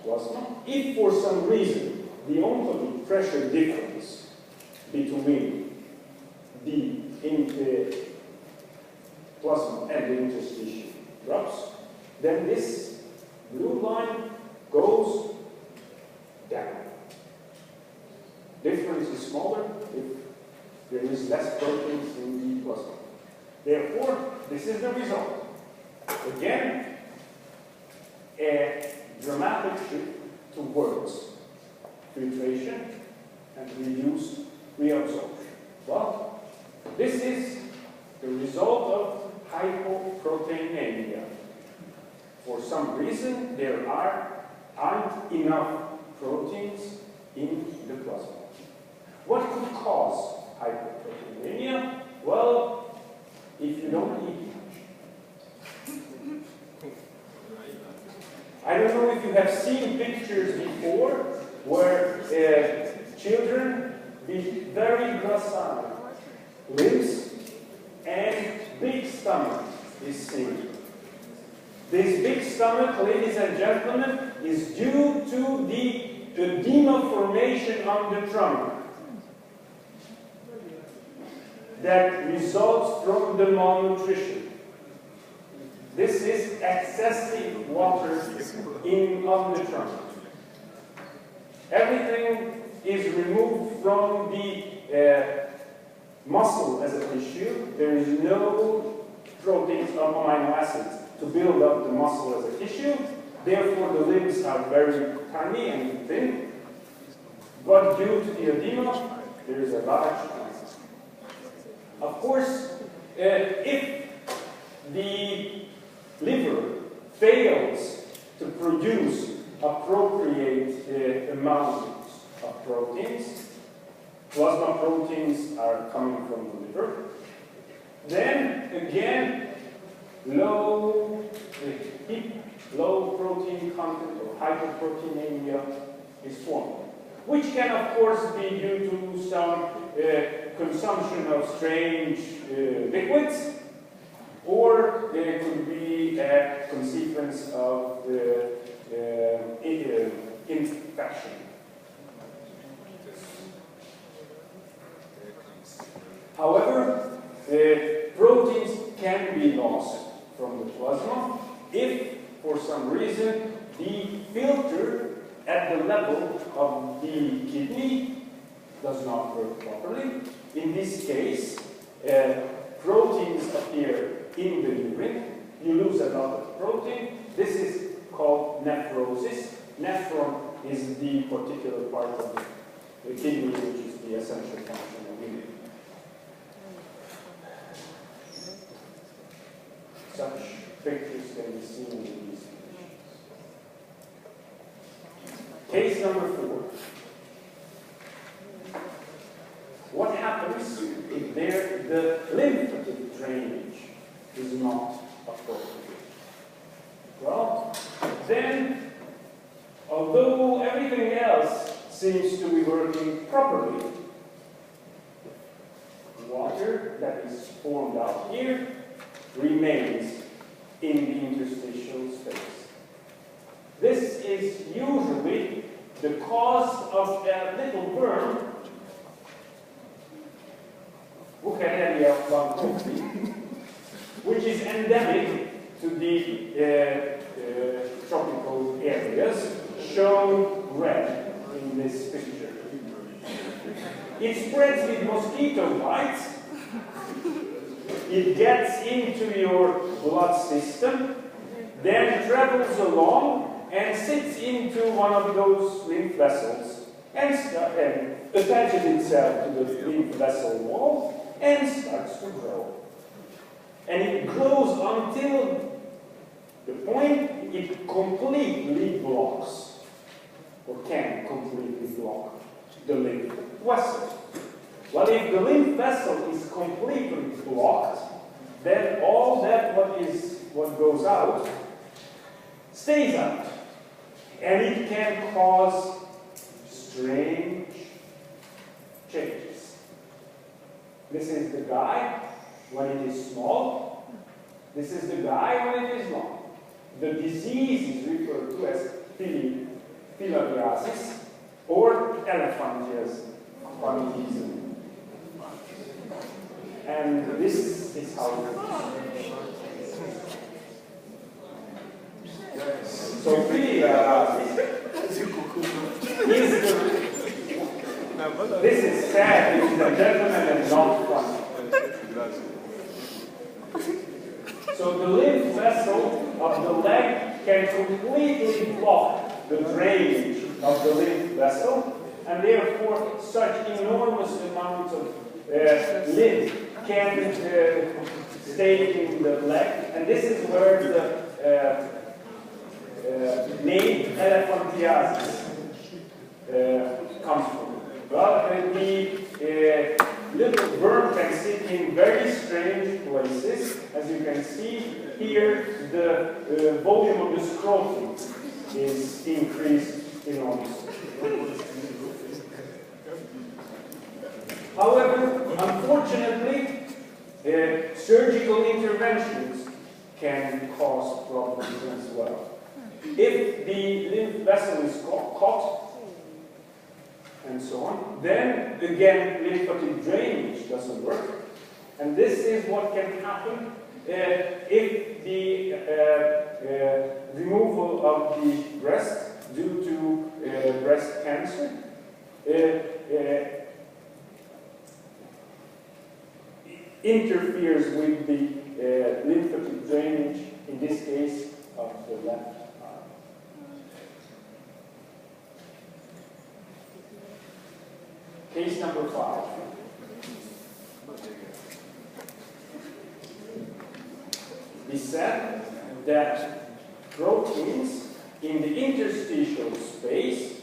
plasma, if for some reason the oncotic pressure difference between the plasma and the interstitium drops, then this blue line goes down. Difference is smaller if there is less proteins in the plasma. Therefore, this is the result. Again, a dramatic shift towards filtration and reduced reabsorption. Well, this is the result of hypoproteinemia. For some reason, there aren't enough proteins in the plasma. What could cause hypoproteinemia? Well, if you don't eat much. I don't know if you have seen pictures before where children with very gracile limbs and big stomach is seen. This big stomach, ladies and gentlemen, is due to the edema formation on the trunk that results from the malnutrition. This is excessive water on the trunk. Everything is removed from the muscle as a tissue. There is no proteins or amino acids to build up the muscle as a tissue. Therefore, the limbs are very tiny and thin. But due to the edema, there is a large mass. Of course, if the liver fails to produce appropriate amounts of proteins, plasma proteins are coming from the liver, then again, low protein content or hypoproteinemia is formed, which can of course be due to some consumption of strange liquids, or it could be a consequence of infection. However, proteins can be lost from the plasma if, for some reason, the filter at the level of the kidney does not work properly. In this case, proteins appear in the urine. You lose a lot of protein. This is called nephrosis. Nephron is the particular part of the kidney which is the essential function of urine. Such pictures can be seen in these conditions. Case number 4. What happens if the lymphatic drainage is not appropriate? Well, then, although everything else seems to be working properly, water that is formed out here remains in the interstitial space. This is usually the cause of a little worm, Bucharella blancopi, which is endemic to the tropical areas, shown red in this picture. It spreads with mosquito bites. It gets into your blood system, then travels along and sits into one of those lymph vessels and attaches itself to the lymph vessel wall and starts to grow. And it grows until the point it completely blocks, or can completely block, the lymph vessel. Well, if the lymph vessel is completely blocked, then all that what goes out stays out. And it can cause strange changes. This is the guy when it is small. This is the guy when it is long. The disease is referred to as filariasis or elephantiasis. And this is how it is. So filariasis is this is sad, ladies and gentlemen, and not funny. So the lymph vessel of the leg can completely block the drainage of the lymph vessel, and therefore such enormous amounts of lymph can stay in the leg, and this is where the name elephantiasis comes from. Well, the little worm can sit in very strange places. As you can see here, the volume of the scrotum is increased enormously. However, unfortunately, surgical interventions can cause problems as well. If the lymph vessel is caught, and so on, then again lymphatic drainage doesn't work, and this is what can happen if the removal of the breast due to breast cancer interferes with the lymphatic drainage, in this case of the left arm. Case number 5. We said that proteins in the interstitial space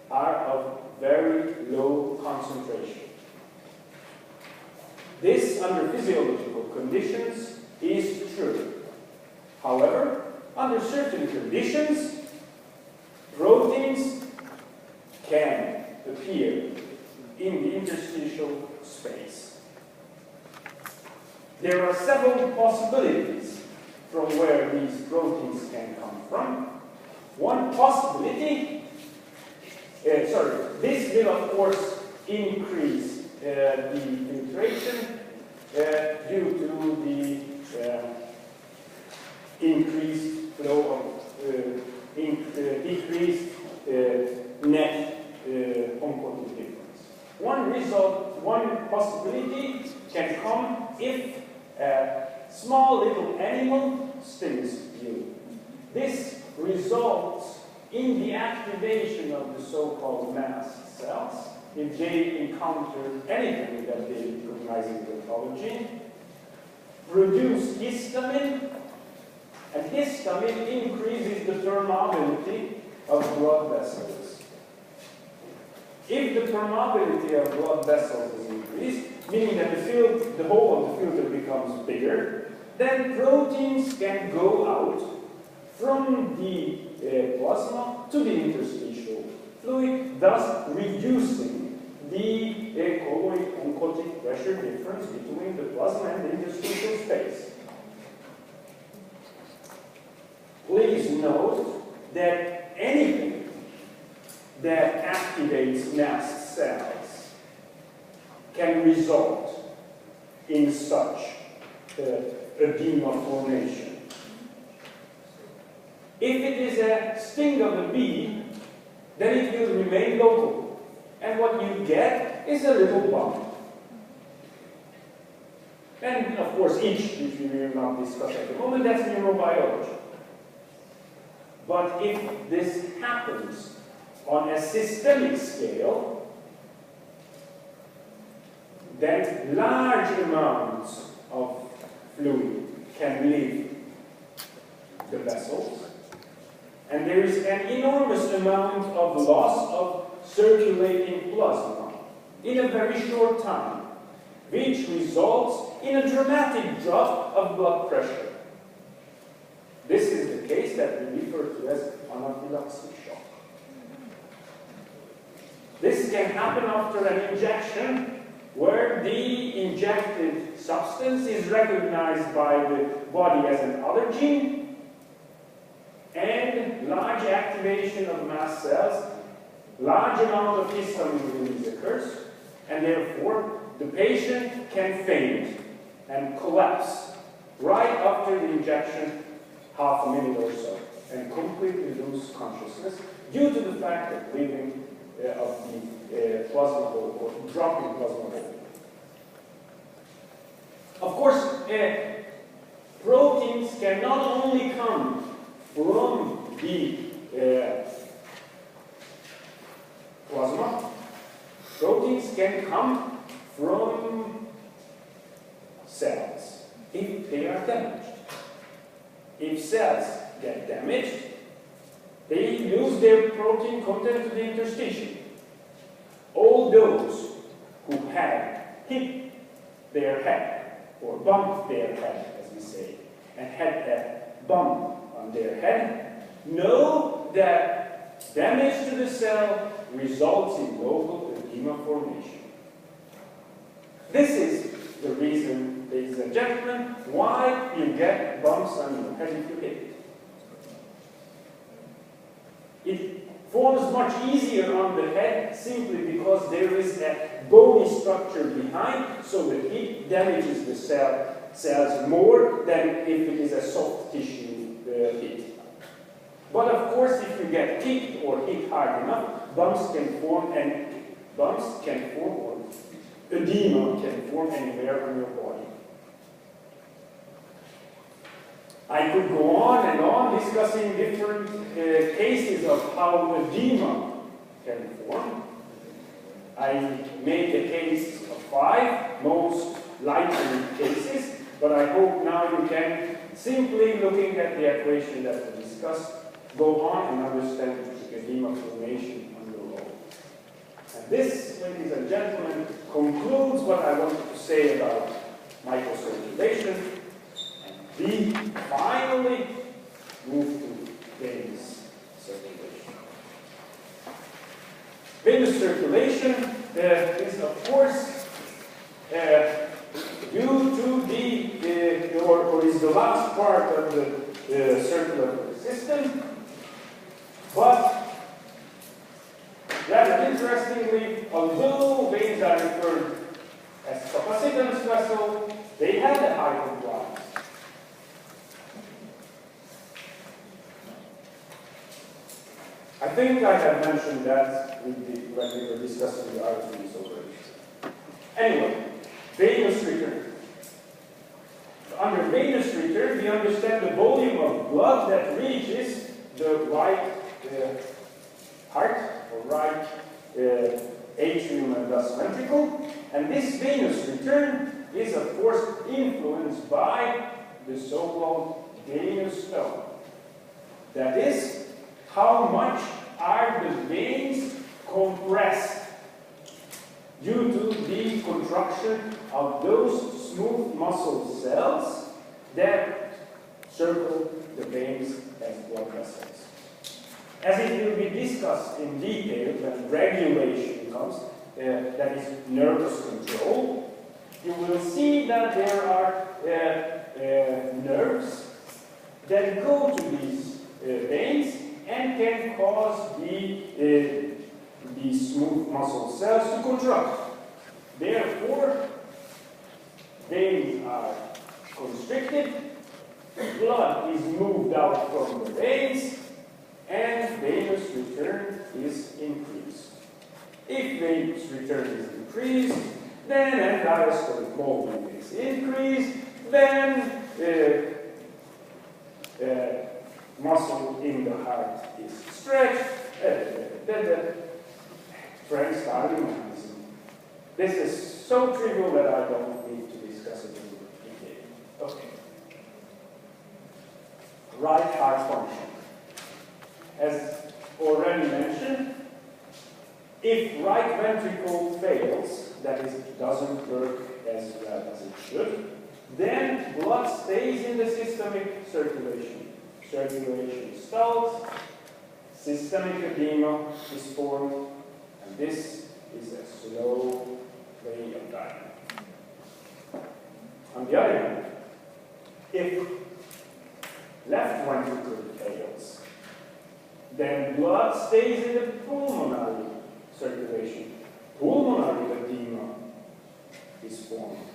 are of very low concentration. This, under physiological conditions, is true. However, under certain conditions, proteins can appear in the interstitial space. There are several possibilities from where these proteins can come from. One possibility, this will of course increase the filtration due to the increased flow of decreased net oncotic difference. One possibility can come if a small little animal stings you. This results in the activation of the so-called mast cells. If they encounter anything that they recognize in pathology, produce histamine, and histamine increases the permeability of blood vessels. If the permeability of blood vessels is increased, meaning that the hole of the filter becomes bigger, then proteins can go out from the plasma to the interstitial fluid, thus reducing the colloid-oncotic pressure difference between the plasma and the interstitial space. Please note that anything that activates mast cells can result in such edema formation. If it is a sting of a bee, then it will remain local. And what you get is a little bump. And of course, itch, which we will not discuss at the moment, that's neurobiology. But if this happens on a systemic scale, then large amounts of fluid can leave the vessels, and there is an enormous amount of loss of circulating plasma in a very short time, which results in a dramatic drop of blood pressure. This is the case that we refer to as anaphylactic shock. This can happen after an injection where the injected substance is recognized by the body as an allergen, and large activation of mast cells, large amount of histamine release occurs, and therefore the patient can faint and collapse right after the injection, half a minute or so, and completely lose consciousness due to the fact that bleeding of the plasma hole or dropping plasma hole. Of course, proteins can not only come from the plasma, proteins can come from cells if they are damaged. If cells get damaged, they lose their protein content to the interstitium. All those who have hit their head, or bumped their head, as we say, and had a bump on their head, know that damage to the cell results in local edema formation. This is the reason, ladies and gentlemen, why you get bumps on your head if you hit it. It forms much easier on the head simply because there is a bony structure behind, so the heat damages the cells more than if it is a soft tissue hit. But of course, if you get kicked or hit hard enough, bumps can form, or edema can form anywhere on your body. I could go on and on discussing different cases of how edema can form. I made a case of 5 most likely cases, but I hope now you can, simply looking at the equation that we discussed, go on and understand edema formation on your own. And this, ladies and gentlemen, concludes what I wanted to say about microcirculation. We finally move to venous circulation. Venous circulation is, of course, due to the, or is the last part of the circulatory system, but rather interestingly, although veins are referred as capacitance vessel, they have a high compliance. I think I have mentioned that when we were discussing the arteries already. Anyway, venous return. Under venous return, we understand the volume of blood that reaches the right heart, or right atrium and thus ventricle. And this venous return is, of course, influenced by the so-called venous tone. That is, how much are the veins compressed due to the contraction of those smooth muscle cells that circle the veins as blood vessels. As it will be discussed in detail when regulation comes, that is nervous control, you will see that there are nerves that go to these veins and can cause the smooth muscle cells to contract. Therefore, veins are constricted, blood is moved out from the veins, and venous return is increased. If venous return is increased, then end-diastolic movement is increased, then muscle in the heart is stretched, friends starting mechanism. This is so trivial that I don't need to discuss it in detail. Okay. Right heart function. As already mentioned, If right ventricle fails, that is, it doesn't work as well as it should, then blood stays in the systemic circulation. Circulation stalls, systemic edema is formed, and this is a slow way of dying. On the other hand, if left ventricle fails, then blood stays in the pulmonary circulation. Pulmonary edema is formed.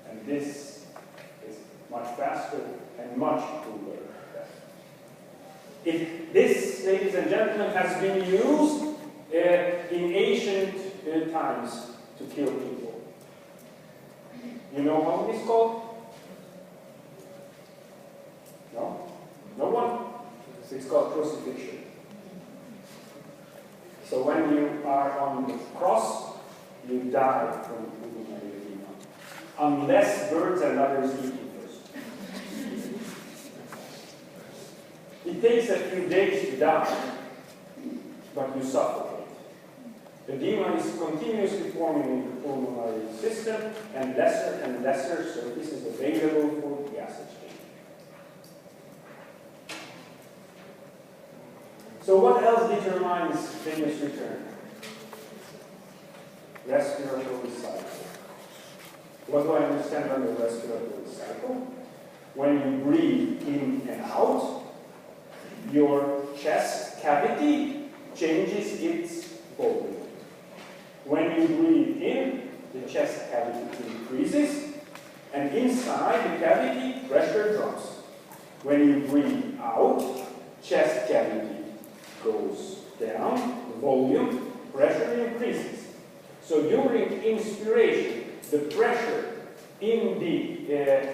And this is much faster and much cooler. This, ladies and gentlemen, has been used in ancient times to kill people. You know how it is called? No? No one? It's called crucifixion. So when you are on the cross, you die from pulmonary edema. Unless birds and others eat you first. It takes a few days to die, but you suffocate. Edema is continuously forming in the pulmonary system, and lesser surface is available for gas exchange. So what else determines venous return? Respiratory cycle. What do I understand under respiratory cycle? When you breathe in and out, your chest cavity changes its volume. When you breathe in, the chest cavity increases, and inside the cavity, pressure drops. When you breathe out, chest cavity goes down, the volume, pressure increases. So during inspiration, the pressure in the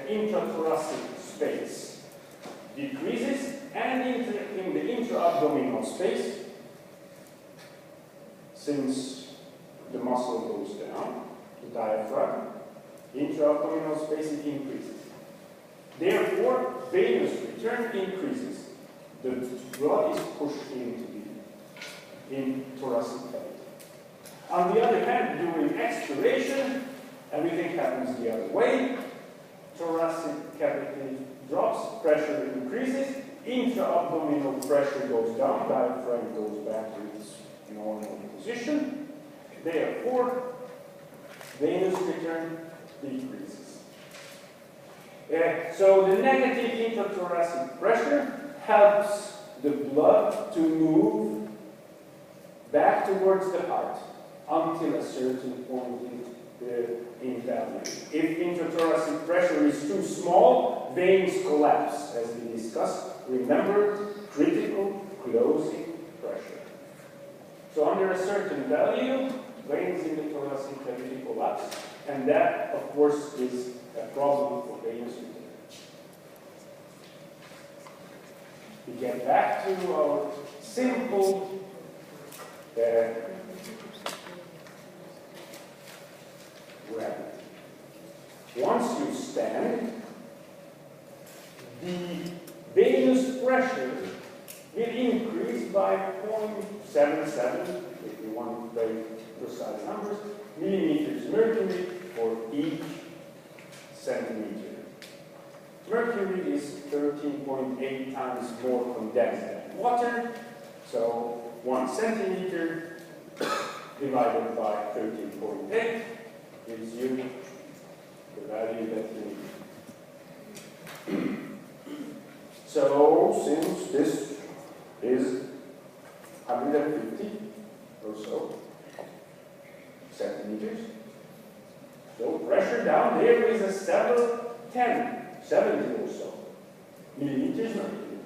intrathoracic space decreases, and in the intra-abdominal space, since the muscle goes down, the diaphragm, intra-abdominal space, it increases. Therefore, venous return increases. The blood is pushed in thoracic cavity. On the other hand, during expiration, everything happens the other way. Thoracic cavity drops, pressure increases, intra-abdominal pressure goes down, diaphragm goes back to its normal position. Therefore, venous return decreases. So the negative intrathoracic pressure helps the blood to move back towards the heart until a certain point in value. If intrathoracic pressure is too small, veins collapse, as we discussed. Remember, critical closing pressure. So under a certain value, veins in the thoracic cavity collapse, and that, of course, is a problem for venous return. We get back to our simple gravity. Once you stand, the venous pressure will increase by 0.77, if you want very precise numbers, millimeters mercury for each centimeter. Mercury is 13.8 times more condensed than water, so 1 centimeter divided by 13.8 gives you the value that you need. So, since this is 150 or so centimeters, so pressure down there is a 70 or so millimeters mercury.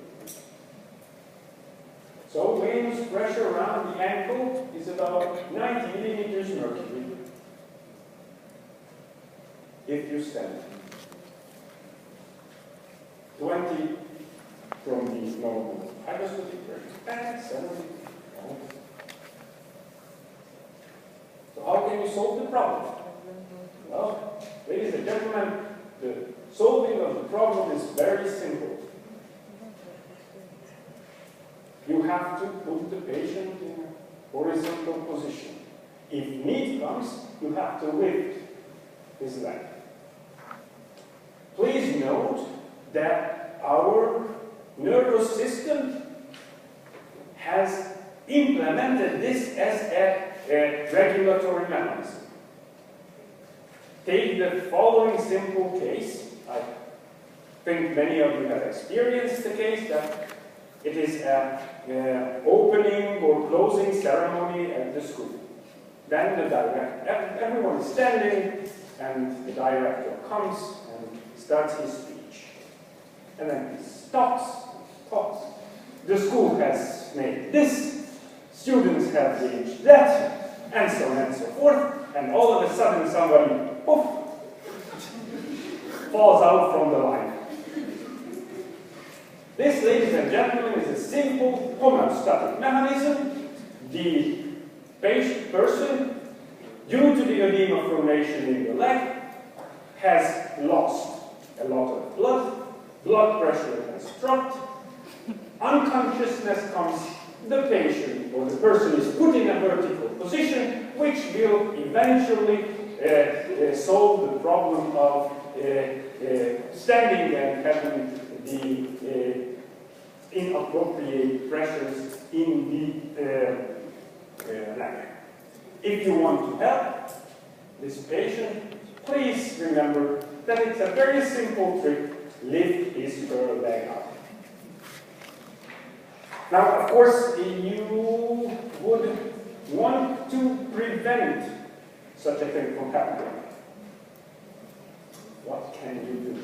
So venous pressure around the ankle is about 90 millimeters mercury if you stand. 20 from the normal hypostatic pressure and 70. So how can you solve the problem? Well, ladies and gentlemen, the solving of the problem is very simple. You have to put the patient in a horizontal position. If need comes, you have to lift his leg. Please note that our nervous system has implemented this as a regulatory mechanism. Take the following simple case. I think many of you have experienced the case that it is an opening or closing ceremony at the school. Then the director, everyone is standing, and the director comes and starts his speech. And then he stops, talks. The school has made this, students have reached that, and so on and so forth, and all of a sudden somebody, poof, falls out from the line. This, ladies and gentlemen, is a simple homeostatic mechanism. The person, due to the edema formation in the leg, has lost a lot of blood pressure has dropped, unconsciousness comes, the patient or the person is put in a vertical position, which will eventually solve the problem of standing and having the inappropriate pressures in the leg. If you want to help this patient, please remember that it's a very simple trick. Lift his her leg up. Now, of course, you would want to prevent such a thing from happening. What can you do?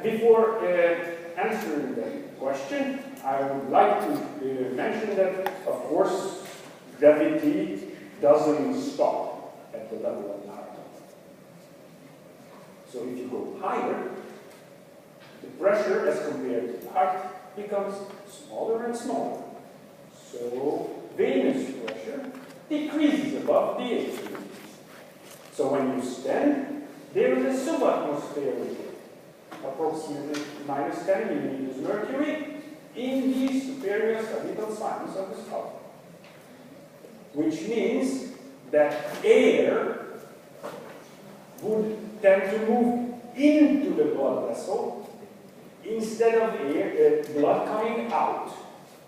Before answering the question, I would like to mention that, of course, gravity doesn't stop at the level of the heart. So if you go higher, the pressure as compared to the heart becomes smaller and smaller. So venous pressure decreases above the atrium. So when you stand, there is a subatmospheric, approximately minus 10 millimeters mercury in the superior sagittal sinus of the skull. Which means that air would tend to move into the blood vessel instead of blood coming out,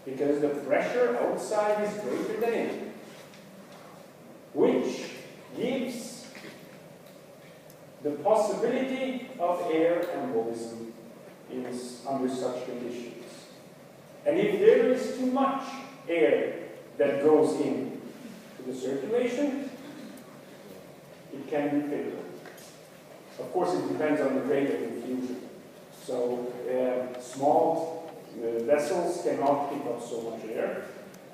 because the pressure outside is greater than in, which gives the possibility of air embolism under such conditions. And if there is too much air that goes in to the circulation, it can be fatal. Of course, it depends on the rate of infusion. So small vessels cannot pick up so much air,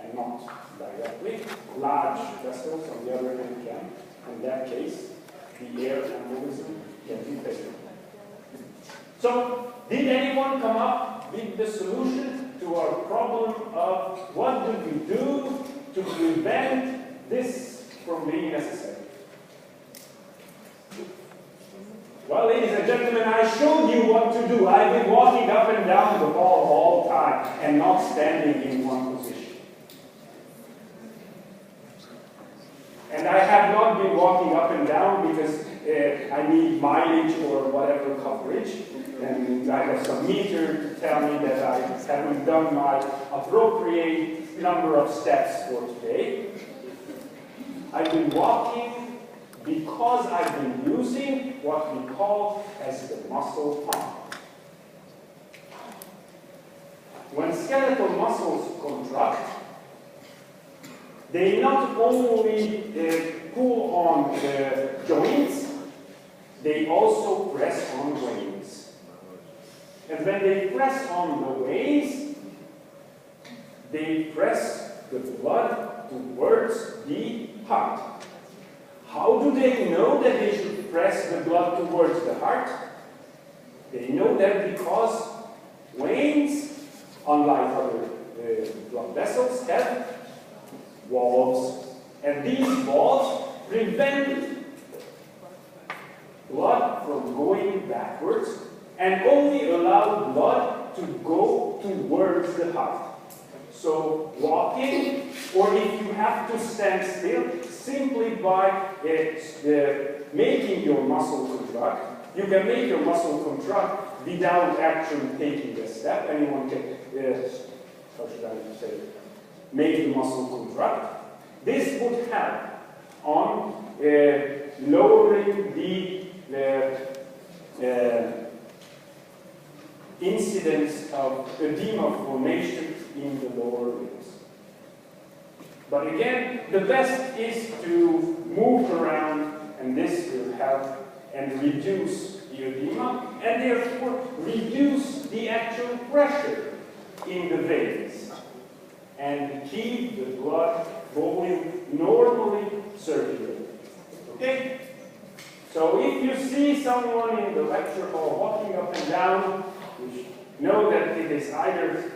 and not directly. Large vessels, on the other hand, can. In that case, the air embolism can be fatal. So, did anyone come up with the solution to our problem of what do we do to prevent this from being necessary? Well, ladies and gentlemen, I showed you what to do. I've been walking up and down the hall all the time and not standing in one position. And I have not been walking up and down because I need mileage or whatever coverage. And I have some meter to tell me that I haven't done my appropriate number of steps for today. I've been walking because I've been using what we call as the muscle pump. When skeletal muscles contract, they not only pull on the joints, they also press on veins. And when they press on the veins, they press the blood towards the heart. How do they know that they should press the blood towards the heart? They know that because veins, unlike other blood vessels, have valves. And these valves prevent blood from going backwards and only allow blood to go towards the heart. So walking, or if you have to stand still, simply by making your muscle contract. You can make your muscle contract without actually taking a step. Anyone can, how should I say, make the muscle contract. This would help on lowering the incidence of edema formation in the lower limbs. But again, the best is to move around, and this will help and reduce the edema, and therefore reduce the actual pressure in the veins, and keep the blood volume normally circulating. Okay? So if you see someone in the lecture hall walking up and down, you know that it is either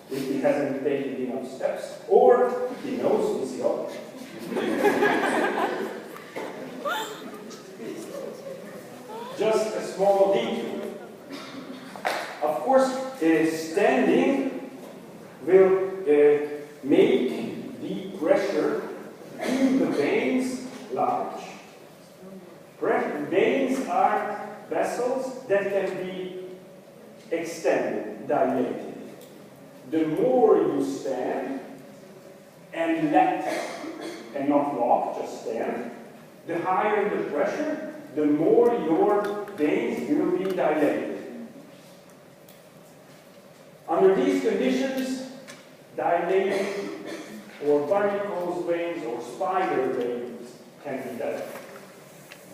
if he hasn't taken enough steps, or he knows physiology. Just a small detail. Of course, standing will make the pressure in the veins large. Veins are vessels that can be extended, dilated. The more you stand and and not walk, just stand, the higher the pressure, the more your veins will be dilated. Under these conditions, dilated or varicose veins or spider veins can be developed.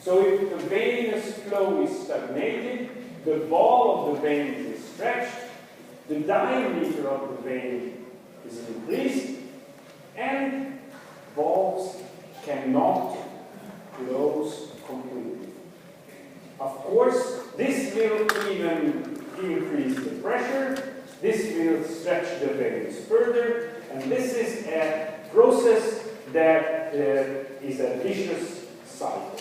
So if the venous flow is stagnated, the wall of the vein is stretched, the diameter of the vein is increased, and valves cannot close completely. Of course, this will even increase the pressure, this will stretch the veins further, and this is a process that is a vicious cycle.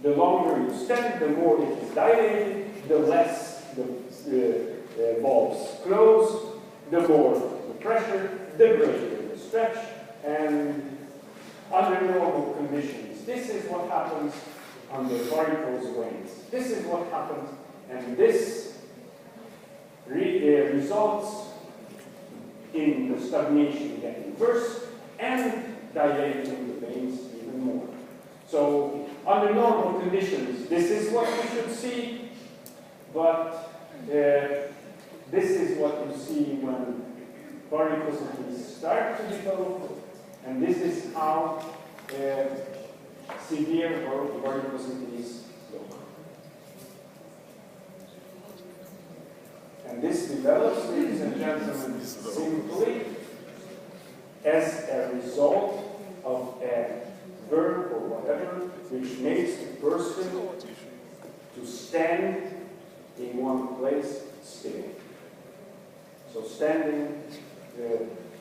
The longer you stand, the more it is dilated, the less the valves close, the more the pressure, the greater the stretch, and under normal conditions. This is what happens under varicose veins. This is what happens, and this results in the stagnation getting worse and dilating the veins even more. So under normal conditions, this is what you should see, but this is what you see when varicosities start to develop, and this is how severe varicosities look. And this develops, ladies and gentlemen, simply as a result of a verb or whatever which makes the person to stand in one place still. So standing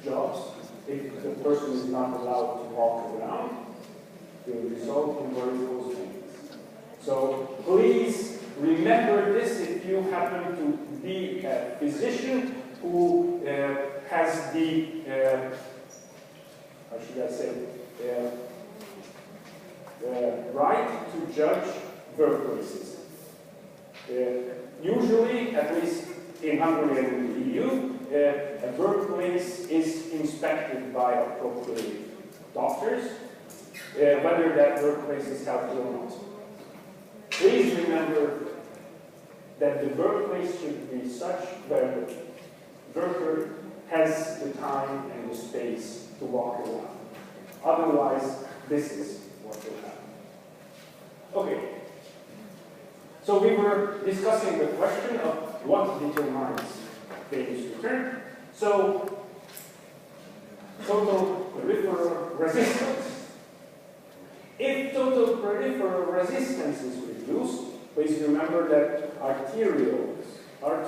jobs, if the person is not allowed to walk around, will result in varicose veins. So please remember this if you happen to be a physician who has the, how should I say, right to judge workplaces. Usually, at least in Hungary and in the EU, a workplace is inspected by appropriate doctors, whether that workplace is healthy or not. Please remember that the workplace should be such where the worker has the time and the space to walk around. Otherwise, this is what will happen. Okay. So we were discussing the question of what determines venous return. So, total peripheral resistance. If total peripheral resistance is reduced, please remember that arterioles are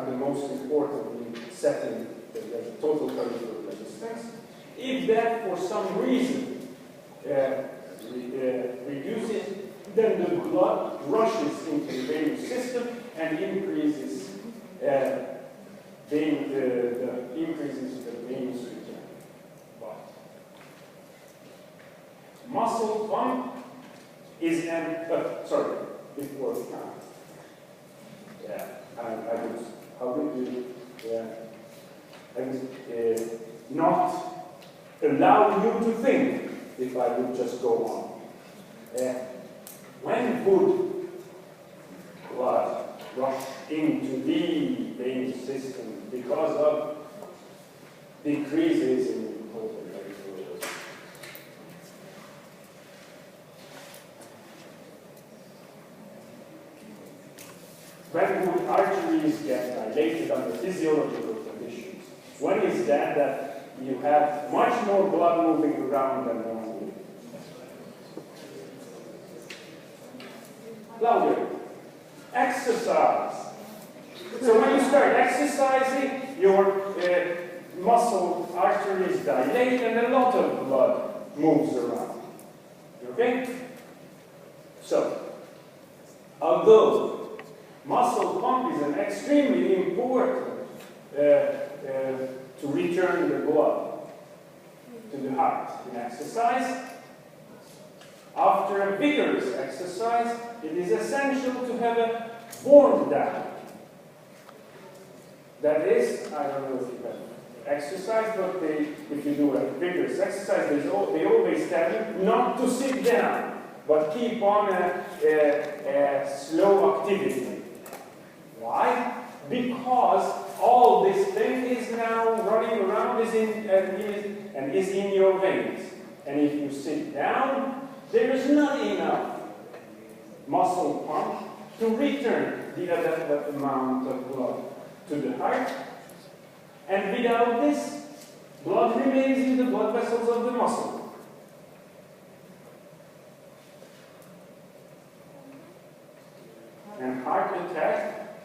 the most important in setting the total peripheral resistance. If that for some reason reduces, then the blood rushes into the venous system and increases the increases the venous return. But muscle pump is an, sorry, before time. Yeah, I was, how did you, yeah, I was not allow you to think if I would just go on. When would blood rush into the venous system because of decreases in total variability? When would arteries get dilated under physiological conditions? When is that you have much more blood moving around than normally? Louder. Exercise. So when you start exercising, your muscle arteries dilate and a lot of blood moves around. Okay? So, although muscle pump is an extremely important to return the blood to the heart in exercise, after a vigorous exercise, it is essential to have a warm down. That is, I don't know if you have exercise, but if you do a vigorous exercise, they always tell you not to sit down, but keep on a slow activity. Why? Because all this thing is now running around and is in your veins. And if you sit down, there is not enough muscle pump to return the adequate amount of blood to the heart. And without this, blood remains in the blood vessels of the muscle. And heart attack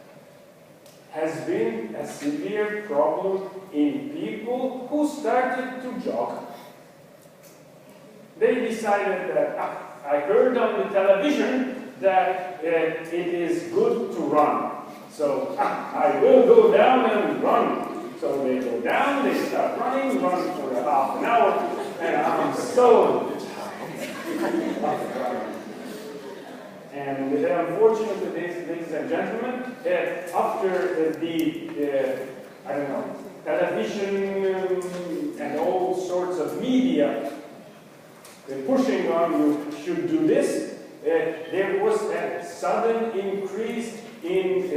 has been a severe problem in people who started to jog. They decided that, I heard on the television that it is good to run. So I will go down and run. So they go down, they start running, run for a half an hour, and I'm so tired. And unfortunately, ladies and gentlemen, after I don't know, television and all sorts of media pushing on you should do this, there was a sudden increase in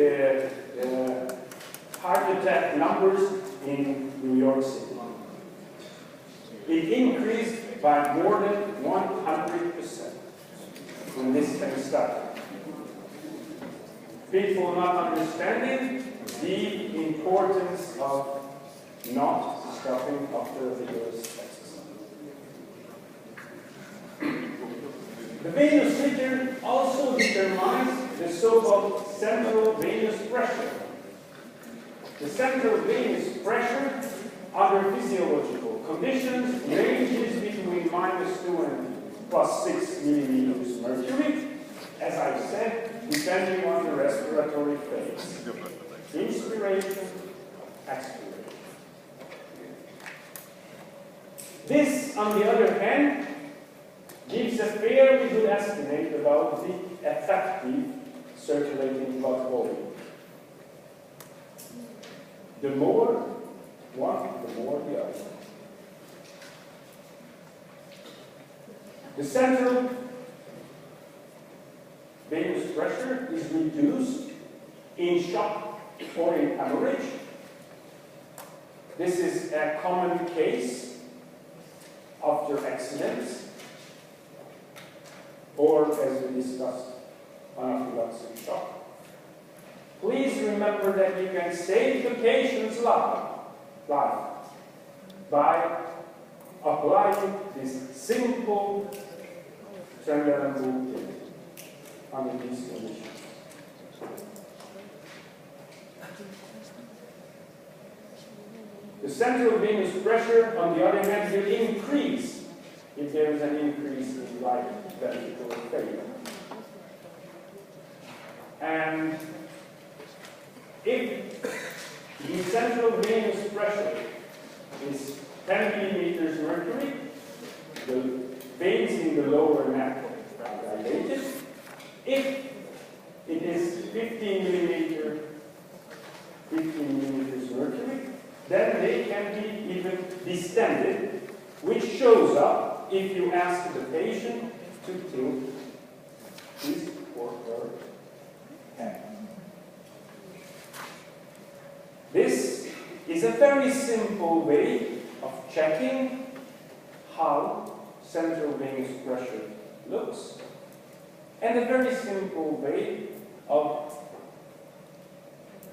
heart attack numbers in New York City. It increased by more than 100% when this thing started. People not understanding the importance of not stopping after a vigorous exercise. The venous return also determines the so-called central venous pressure. The central venous pressure under physiological conditions ranges between -2 and +6 millimeters mercury, as I said, depending on the respiratory phase. Inspiration, expiration. This, on the other hand, gives a fairly good estimate about the effective circulating blood volume. The more one, the more the other. The central venous pressure is reduced in shock or in hemorrhage. This is a common case after accidents, or as we discussed, anaphylactic shock. Please remember that you can save the patient's life by applying this simple Trendelenburg technique under these conditions. The central venous pressure, on the other hand, will increase if there is an increase in right ventricular failure. And if The central venous pressure is 10 millimeters mercury. The veins in the lower neck are dilated. If it is 15 millimeters mercury, then they can be even distended, which shows up if you ask the patient to tilt his or her head. This is a very simple way of checking how central venous pressure looks, and a very simple way of,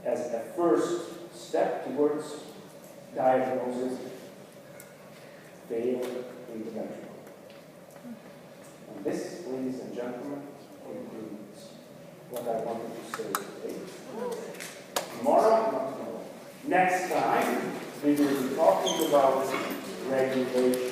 as a first step towards diagnosis, failed intervention. And this, ladies and gentlemen, concludes what I wanted to say today. Tomorrow, not tomorrow. Next time, we will be talking about regulation